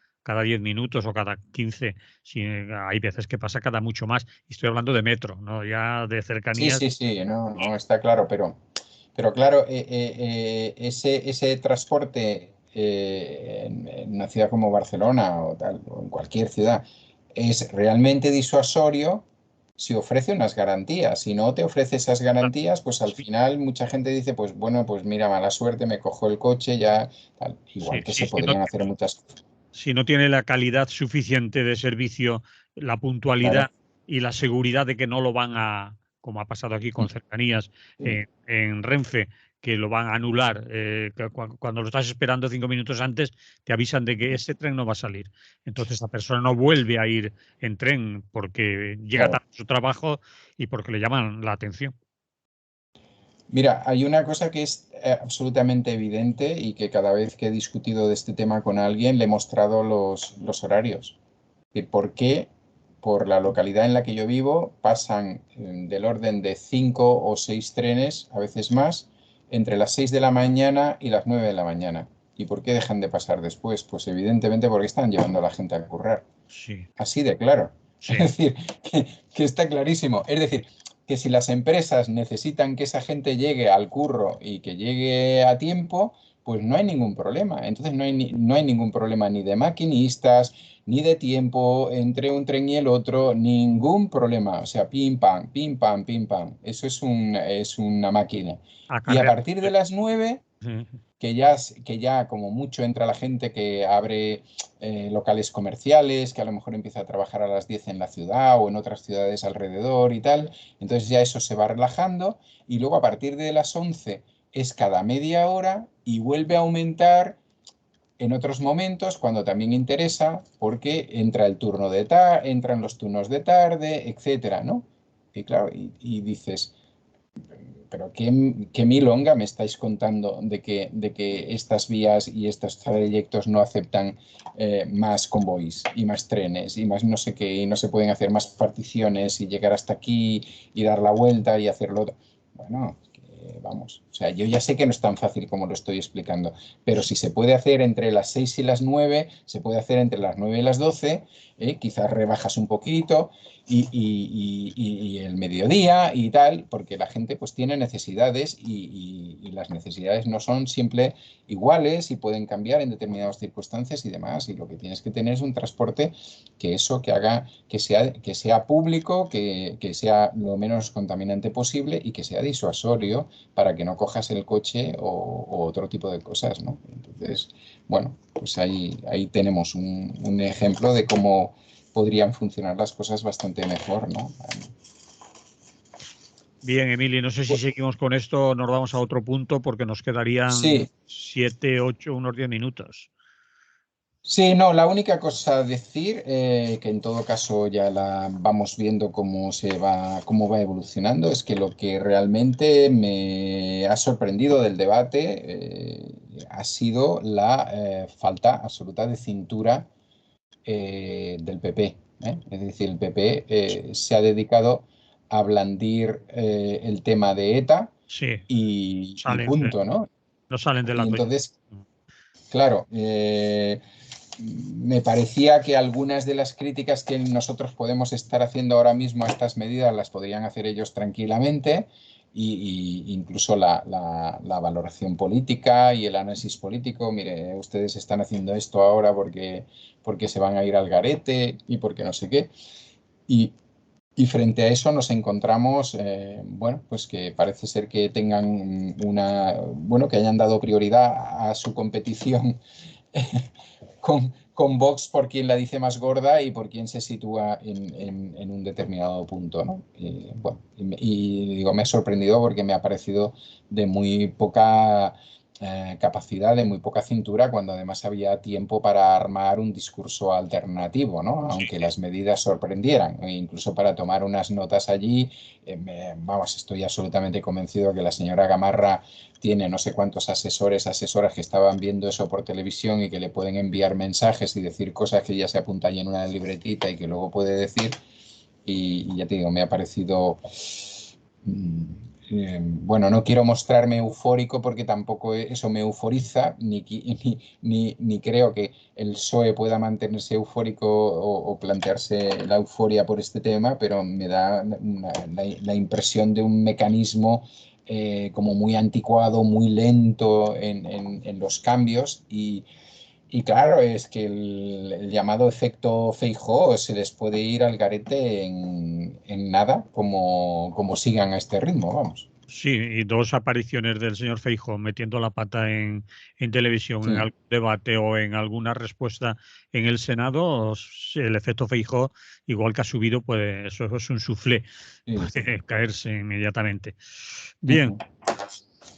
10 minutos o cada 15. Sí, hay veces que pasa cada mucho más. Y estoy hablando de metro, ¿no? Ya de Sí, cercanías. sí, sí, no, no, está claro, pero claro, ese transporte en una ciudad como Barcelona o tal, o en cualquier ciudad, es realmente disuasorio si ofrece unas garantías. Si no te ofrece esas garantías, pues al Sí, final mucha gente dice, pues bueno, pues mira, mala suerte, me cojo el coche, ya, tal. sí, Igual que sí, se podrían hacer muchas cosas. si no tiene la calidad suficiente de servicio, la Claro. puntualidad y la seguridad de que no lo van a, como ha pasado aquí con cercanías Sí. en Renfe, que lo van a anular, que cuando lo estás esperando 5 minutos antes, te avisan de que ese tren no va a salir. Entonces la persona no vuelve a ir en tren porque llega Claro. tarde a su trabajo y porque le llaman la atención. Mira, hay una cosa que es absolutamente evidente y que cada vez que he discutido de este tema con alguien le he mostrado los horarios. Que por qué, por la localidad en la que yo vivo, pasan del orden de 5 o 6 trenes, a veces más, entre las 6 de la mañana y las 9 de la mañana. ¿Y por qué dejan de pasar después? Pues evidentemente porque están llevando a la gente a currar. Sí, Así de claro. Es sí. decir, que está clarísimo. Es decir, que si las empresas necesitan que esa gente llegue al curro y que llegue a tiempo, pues no hay ningún problema. Entonces no hay ningún problema ni de maquinistas, ni de tiempo entre un tren y el otro, ningún problema. O sea, pim, pam, pim, pam, pim, pam. Eso es una máquina. Y a Acarrea. partir de las 9 que ya como mucho entra la gente que abre locales comerciales, que a lo mejor empieza a trabajar a las 10 en la ciudad o en otras ciudades alrededor y tal. Entonces ya eso se va relajando y luego a partir de las 11 es cada media hora y vuelve a aumentar en otros momentos cuando también interesa porque entra el turno de tarde, entran los turnos de tarde, etcétera, ¿no? Y claro, y dices, pero qué milonga me estáis contando de que estas vías y estos trayectos no aceptan más convoys y más trenes y más no sé qué, y no se pueden hacer más particiones y llegar hasta aquí y dar la vuelta y hacerlo. Bueno, vamos, o sea, yo ya sé que no es tan fácil como lo estoy explicando, pero si se puede hacer entre las 6 y las 9, se puede hacer entre las 9 y las 12, quizás rebajas un poquito y el mediodía y tal, porque la gente pues tiene necesidades y las necesidades no son siempre iguales y pueden cambiar en determinadas circunstancias y demás. Y lo que tienes que tener es un transporte que haga, que sea público, que sea lo menos contaminante posible y que sea disuasorio para que no cojas el coche o otro tipo de cosas, ¿no? Entonces, bueno, pues ahí tenemos un ejemplo de cómo podrían funcionar las cosas bastante mejor, ¿no? Bien, Emily, no sé si seguimos con esto, nos vamos a otro punto porque nos quedarían Sí, 7, 8, unos 10 minutos. sí, no, la única cosa a decir, que en todo caso ya la vamos viendo cómo va evolucionando, es que lo que realmente me ha sorprendido del debate ha sido la falta absoluta de cintura del PP, ¿eh? Es decir, el PP se ha dedicado a blandir el tema de ETA Sí, y salen, punto, ¿no? no salen de Y la toalla. entonces, claro, me parecía que algunas de las críticas que nosotros podemos estar haciendo ahora mismo a estas medidas las podrían hacer ellos tranquilamente y incluso la valoración política y el análisis político. Mire, ustedes están haciendo esto ahora porque se van a ir al garete y porque no sé qué. Y, y frente a eso nos encontramos, bueno, pues que parece ser que tengan bueno, que hayan dado prioridad a su competición con Vox por quien la dice más gorda y por quien se sitúa en un determinado punto, ¿no? Bueno, y digo, me ha sorprendido porque me ha parecido de muy poca capacidad, de muy poca cintura, cuando además había tiempo para armar un discurso alternativo, ¿no? Sí, Aunque las medidas sorprendieran, e incluso para tomar unas notas allí. Vamos, estoy absolutamente convencido que la señora Gamarra tiene no sé cuántos asesores, asesoras que estaban viendo eso por televisión y que le pueden enviar mensajes y decir cosas que ella se apunta ahí en una libretita y que luego puede decir. Y ya te digo, me ha parecido... bueno, no quiero mostrarme eufórico porque tampoco eso me euforiza, ni creo que el PSOE pueda mantenerse eufórico o plantearse la euforia por este tema, pero me da la impresión de un mecanismo como muy anticuado, muy lento en los cambios. Y claro, es que el llamado efecto Feijóo se les puede ir al garete en nada, como sigan a este ritmo, vamos. sí, y dos apariciones del señor Feijóo metiendo la pata en televisión, en Sí, algún debate o en alguna respuesta en el Senado, el efecto Feijóo, igual que ha subido, pues eso es un suflé, sí. puede caerse inmediatamente. Bien, Ujú.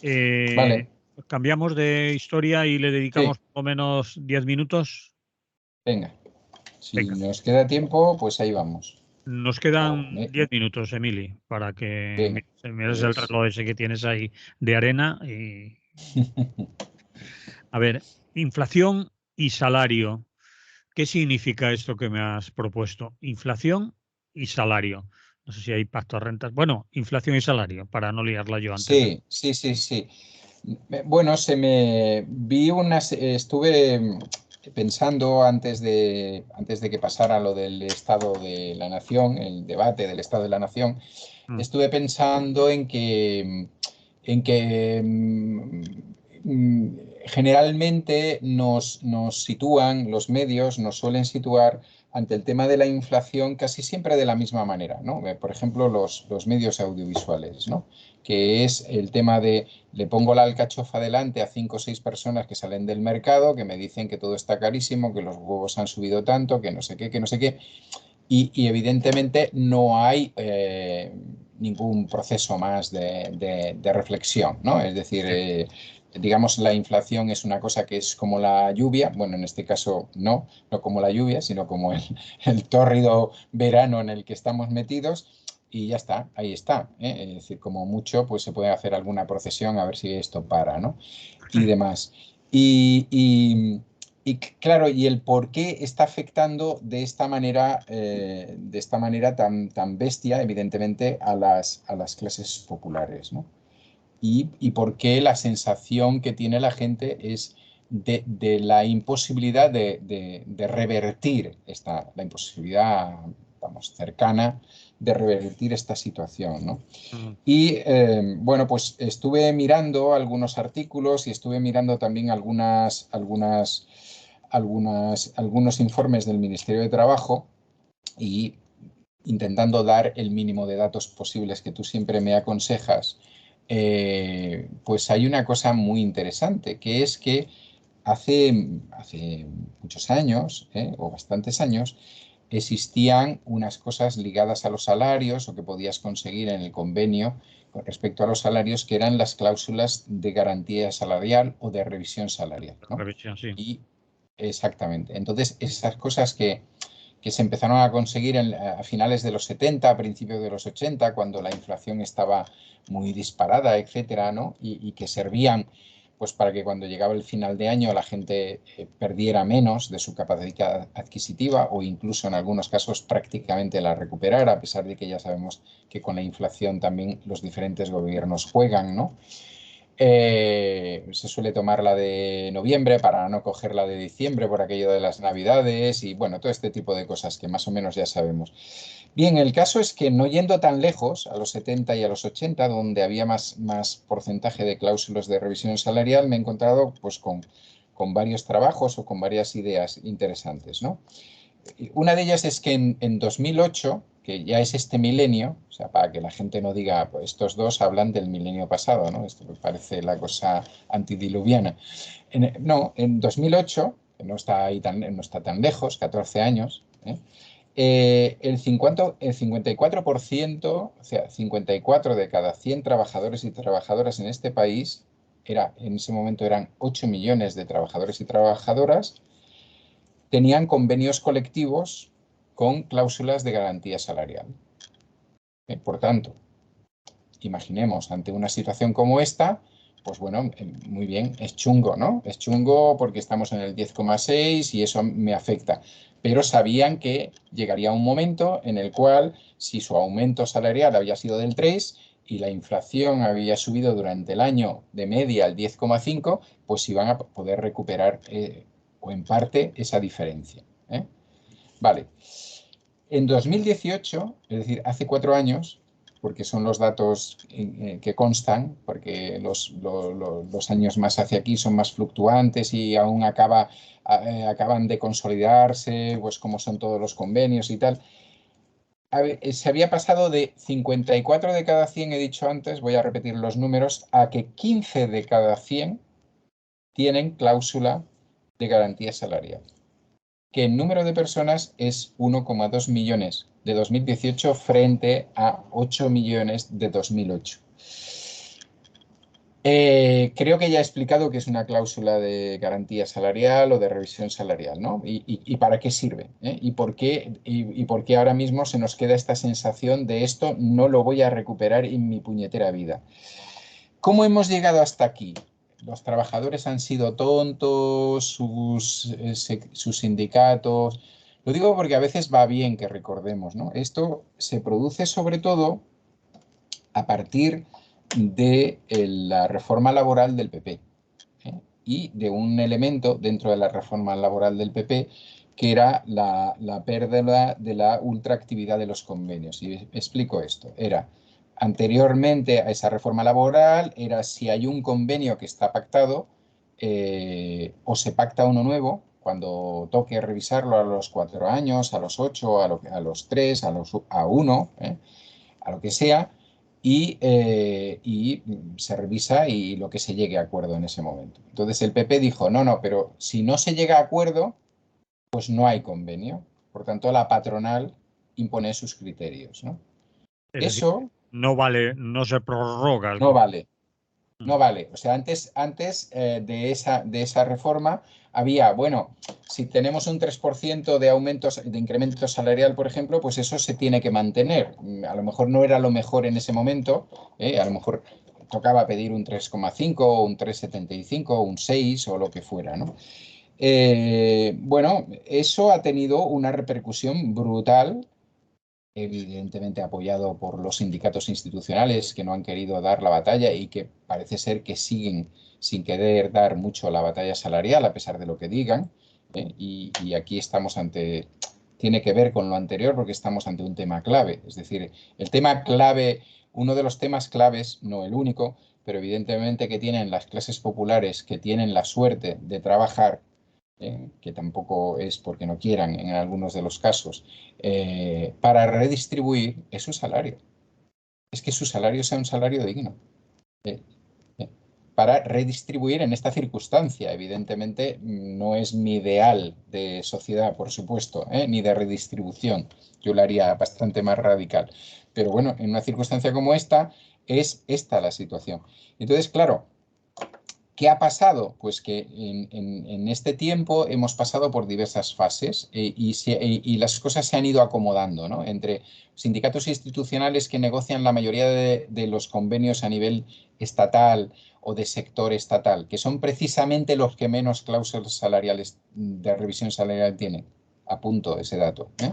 eh, Vale, cambiamos de historia y le dedicamos sí, por lo menos 10 minutos. venga. Si Venga, nos queda tiempo, pues ahí vamos. nos O quedan 10 minutos, Emily, para que venga, mires el pues... reloj ese que tienes ahí de arena. Y, a ver, inflación y salario. ¿Qué significa esto que me has propuesto? Inflación y salario. No sé si hay pacto de rentas. Bueno, inflación y salario, para no liarla yo antes de... Sí, sí, sí, sí. Bueno, estuve pensando antes de que pasara lo del Estado de la Nación, el debate del Estado de la Nación. Mm, Estuve pensando en que generalmente nos sitúan, los medios nos suelen situar ante el tema de la inflación casi siempre de la misma manera, ¿no? Por ejemplo, los medios audiovisuales, ¿no? Que es el tema de le pongo la alcachofa delante a 5 o 6 personas que salen del mercado, que me dicen que todo está carísimo, que los huevos han subido tanto, que no sé qué, que no sé qué. Y evidentemente no hay ningún proceso más de reflexión, ¿no? Es decir, sí, digamos, la inflación es una cosa que es como la lluvia, bueno, en este caso no como la lluvia, sino como el tórrido verano en el que estamos metidos. Y ya está, ahí está, ¿eh? Es decir, como mucho, pues se puede hacer alguna procesión a ver si esto para, ¿no? Y demás. Y, y- claro, y el por qué está afectando de esta manera tan bestia, evidentemente, a las clases populares, ¿no? Y por qué la sensación que tiene la gente es de la imposibilidad de revertir la imposibilidad, vamos, cercana de revertir esta situación, ¿no? mm, Y bueno, pues estuve mirando algunos artículos y estuve mirando también algunos informes del Ministerio de Trabajo y intentando dar el mínimo de datos posibles que tú siempre me aconsejas. Pues hay una cosa muy interesante, que es que hace muchos años, o bastantes años, existían unas cosas ligadas a los salarios o que podías conseguir en el convenio con respecto a los salarios, que eran las cláusulas de garantía salarial o de revisión salarial, ¿no? revisión, sí. Y exactamente. Entonces, esas cosas que se empezaron a conseguir a finales de los 70, a principios de los 80, cuando la inflación estaba muy disparada, etcétera, ¿no? Y que servían pues para que cuando llegaba el final de año la gente perdiera menos de su capacidad adquisitiva o incluso en algunos casos prácticamente la recuperara, a pesar de que ya sabemos que con la inflación también los diferentes gobiernos juegan, ¿no? Se suele tomar la de noviembre para no coger la de diciembre por aquello de las navidades y bueno, todo este tipo de cosas que más o menos ya sabemos. Bien, el caso es que no yendo tan lejos, a los 70 y a los 80, donde había más porcentaje de cláusulas de revisión salarial, me he encontrado pues con varios trabajos o con varias ideas interesantes, ¿no? Una de ellas es que en 2008, que ya es este milenio, o sea, para que la gente no diga, pues estos dos hablan del milenio pasado, ¿no? Esto me parece la cosa antidiluviana. No, en 2008, que no está tan lejos, 14 años, el 54%, o sea, 54 de cada 100 trabajadores y trabajadoras en este país, en ese momento eran 8 millones de trabajadores y trabajadoras, tenían convenios colectivos con cláusulas de garantía salarial. Por tanto, imaginemos, ante una situación como esta, pues bueno, muy bien, es chungo, ¿no? Es chungo porque estamos en el 10,6 y eso me afecta. Pero sabían que llegaría un momento en el cual, si su aumento salarial había sido del 3 y la inflación había subido durante el año de media al 10,5, pues iban a poder recuperar o en parte esa diferencia. Vale. En 2018, es decir, hace 4 años, porque son los datos que constan, porque los años más hacia aquí son más fluctuantes y aún acaban de consolidarse, pues como son todos los convenios y tal. Se había pasado de 54 de cada 100, he dicho antes, voy a repetir los números, a que 15 de cada 100 tienen cláusula de garantía salarial, que el número de personas es 1,2 millones de 2018 frente a 8 millones de 2008. Creo que ya he explicado qué es una cláusula de garantía salarial o de revisión salarial, ¿no? Y para qué sirve, ¿eh? Y por qué ahora mismo se nos queda esta sensación de esto no lo voy a recuperar en mi puñetera vida. ¿Cómo hemos llegado hasta aquí? Los trabajadores han sido tontos, sus sindicatos. Lo digo porque a veces va bien que recordemos, ¿no? Esto se produce sobre todo a partir de la reforma laboral del PP, ¿eh? Y de un elemento dentro de la reforma laboral del PP que era la pérdida de la ultraactividad de los convenios. Y explico esto. Anteriormente a esa reforma laboral, era si hay un convenio que está pactado, o se pacta uno nuevo, cuando toque revisarlo a los 4 años, a los 8, a los 3, a 1, a lo que sea, y se revisa y lo que se llegue a acuerdo en ese momento. Entonces el PP dijo, no, pero si no se llega a acuerdo, pues no hay convenio. Por tanto, la patronal impone sus criterios, ¿no? Es decir, Eso no vale, no se prorroga el no vale. Mm. No vale. O sea, antes de esa reforma había, bueno, si tenemos un 3% de aumentos, de incremento salarial, por ejemplo, pues eso se tiene que mantener. A lo mejor no era lo mejor en ese momento, a lo mejor tocaba pedir un 3,5 o un 3,75 o un 6 o lo que fuera, ¿no? Bueno, eso ha tenido una repercusión brutal, evidentemente apoyado por los sindicatos institucionales que no han querido dar la batalla y que parece ser que siguen sin querer dar mucho la batalla salarial a pesar de lo que digan. Y aquí estamos tiene que ver con lo anterior porque estamos ante un tema clave. Es decir, el tema clave, uno de los temas claves, no el único, pero evidentemente que tienen las clases populares que tienen la suerte de trabajar, que tampoco es porque no quieran en algunos de los casos, para redistribuir es su salario. Es que su salario sea un salario digno. eh, para redistribuir en esta circunstancia. Evidentemente no es mi ideal de sociedad, por supuesto, ni de redistribución. Yo lo haría bastante más radical. Pero bueno, en una circunstancia como esta, es esta la situación. Entonces, claro, ¿qué ha pasado? Pues que en este tiempo hemos pasado por diversas fases, y las cosas se han ido acomodando, ¿no? Entre sindicatos institucionales que negocian la mayoría de los convenios a nivel estatal o de sector estatal, que son precisamente los que menos cláusulas salariales de revisión salarial tienen. Apunto ese dato, ¿eh?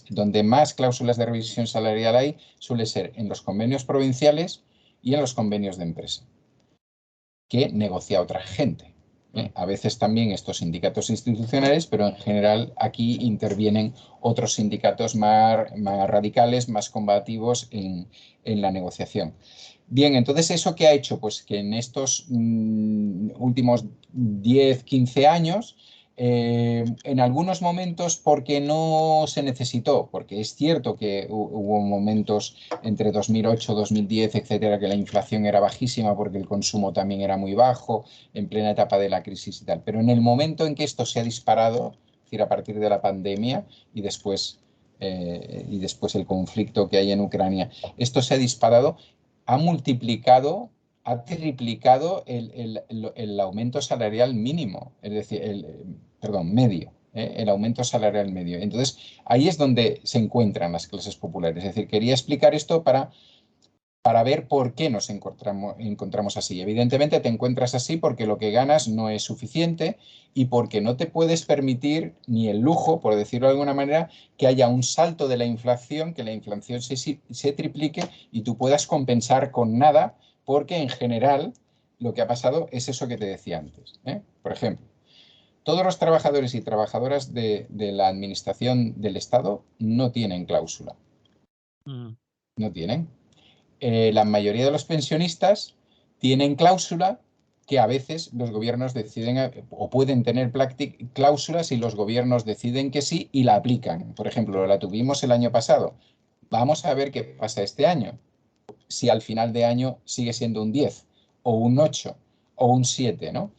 Donde más cláusulas de revisión salarial hay suele ser en los convenios provinciales y en los convenios de empresa, que negocia otra gente. A veces también estos sindicatos institucionales, pero en general aquí intervienen otros sindicatos más radicales, más combativos en la negociación. Bien, entonces, ¿eso qué ha hecho? Pues que en estos últimos 10, 15 años, en algunos momentos porque no se necesitó, porque es cierto que hubo momentos entre 2008, 2010, etcétera, que la inflación era bajísima porque el consumo también era muy bajo, en plena etapa de la crisis y tal. Pero en el momento en que esto se ha disparado, es decir, a partir de la pandemia y después el conflicto que hay en Ucrania, esto se ha disparado, ha multiplicado ha triplicado el aumento salarial mínimo, es decir, perdón, medio, el aumento salarial medio. Entonces, ahí es donde se encuentran las clases populares. Es decir, quería explicar esto para ver por qué nos encontramos así. Evidentemente te encuentras así porque lo que ganas no es suficiente y porque no te puedes permitir ni el lujo, por decirlo de alguna manera, que haya un salto de la inflación, que la inflación se triplique y tú puedas compensar con nada, porque en general lo que ha pasado es eso que te decía antes. Por ejemplo, todos los trabajadores y trabajadoras de la administración del Estado no tienen cláusula. No tienen. La mayoría de los pensionistas tienen cláusula que a veces los gobiernos deciden o pueden tener cláusulas y los gobiernos deciden que sí y la aplican. Por ejemplo, la tuvimos el año pasado. Vamos a ver qué pasa este año. Si al final de año sigue siendo un 10 o un 8 o un 7, ¿no?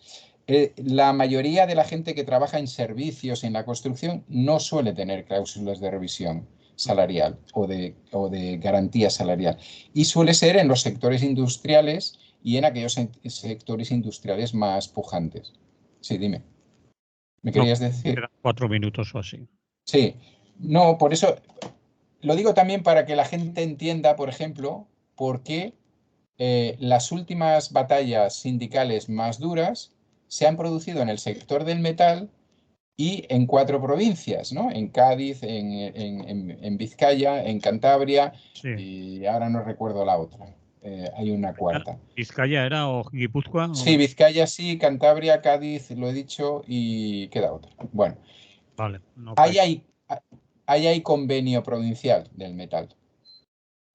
La mayoría de la gente que trabaja en servicios en la construcción no suele tener cláusulas de revisión salarial o de garantía salarial. Y suele ser en los sectores industriales y en aquellos sectores industriales más pujantes. Sí, dime. ¿Me No, querías decir? quedan 4 minutos o así. Sí. No, por eso lo digo también para que la gente entienda, por ejemplo, por qué las últimas batallas sindicales más duras se han producido en el sector del metal y en 4 provincias, ¿no? En Cádiz, en Vizcaya, en Cantabria Sí. y ahora no recuerdo la otra. Hay una cuarta. ¿Vizcaya era o Guipúzcoa? Sí, Vizcaya sí, Cantabria, Cádiz, lo he dicho, y queda otra. Bueno, Vale. No, ahí hay convenio provincial del metal.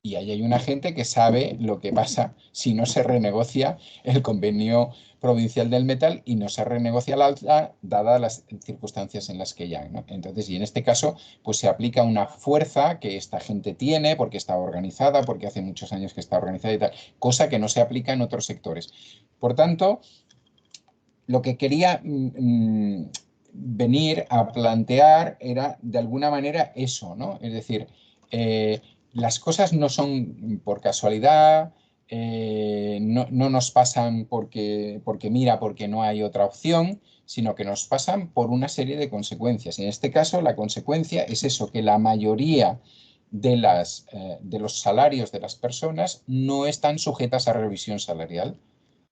Y ahí hay una gente que sabe lo que pasa si no se renegocia el convenio provincial del metal y no se renegocia la alta, dadas las circunstancias en las que ya, ¿no? Entonces, y en este caso, pues se aplica una fuerza que esta gente tiene porque está organizada, porque hace muchos años que está organizada y tal, cosa que no se aplica en otros sectores. Por tanto, lo que quería venir a plantear era de alguna manera eso, ¿no? Es decir, las cosas no son por casualidad, no nos pasan porque no hay otra opción, sino que nos pasan por una serie de consecuencias. En este caso, la consecuencia es eso, que la mayoría de los salarios de las personas no están sujetas a revisión salarial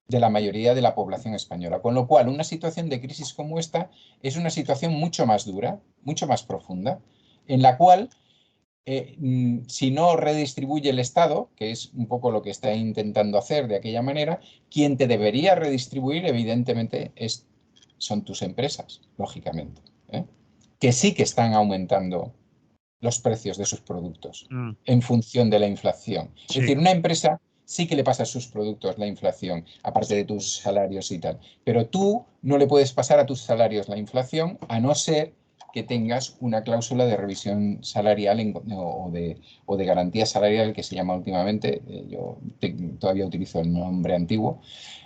de la mayoría de la población española. Con lo cual, una situación de crisis como esta es una situación mucho más dura, mucho más profunda, en la cual, si no redistribuye el Estado, que es un poco lo que está intentando hacer de aquella manera, quien te debería redistribuir, evidentemente, son tus empresas, lógicamente, que sí que están aumentando los precios de sus productos en función de la inflación. Es sí. decir, una empresa sí que le pasa a sus productos la inflación, aparte de tus salarios y tal, pero tú no le puedes pasar a tus salarios la inflación a no ser que tengas una cláusula de revisión salarial o de garantía salarial que se llama últimamente, yo todavía utilizo el nombre antiguo,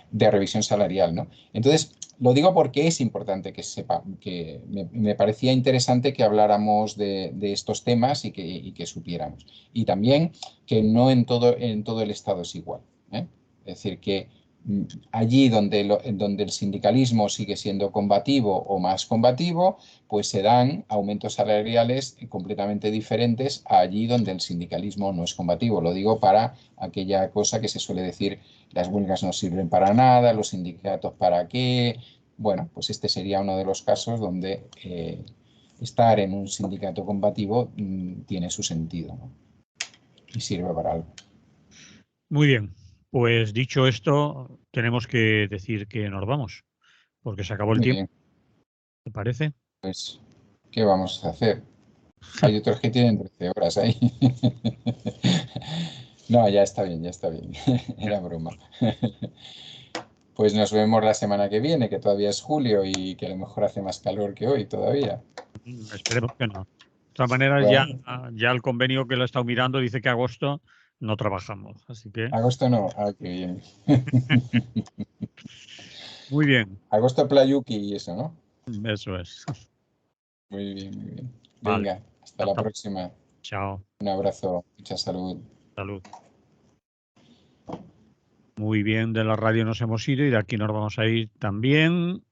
de revisión salarial, ¿no? Entonces, lo digo porque es importante que sepa, que me parecía interesante que habláramos de estos temas y que supiéramos. Y también que no en todo el Estado es igual, ¿eh? Es decir, que allí donde el sindicalismo sigue siendo combativo o más combativo, pues se dan aumentos salariales completamente diferentes a allí donde el sindicalismo no es combativo. Lo digo para aquella cosa que se suele decir, las huelgas no sirven para nada, los sindicatos para qué. Bueno, pues este sería uno de los casos donde estar en un sindicato combativo tiene su sentido, ¿no? Y sirve para algo. Muy bien. Pues dicho esto, tenemos que decir que nos vamos, porque se acabó el Muy tiempo. bien, ¿Te parece? pues, ¿qué vamos a hacer? Hay otros que tienen 13 horas ahí. No, ya está bien, ya está bien. Era broma. Pues nos vemos la semana que viene, que todavía es julio y que a lo mejor hace más calor que hoy todavía. Esperemos que no. De todas maneras, Bueno, ya el convenio que lo he estado mirando dice que agosto no trabajamos. Así que, agosto no. Ah, qué bien. muy bien. Agosto Playuki y eso, ¿no? Eso es. Muy bien, muy bien. Vale. Venga, hasta la Hasta. próxima. Chao. Un abrazo, mucha salud. Salud. Muy bien, de la radio nos hemos ido y de aquí nos vamos a ir también.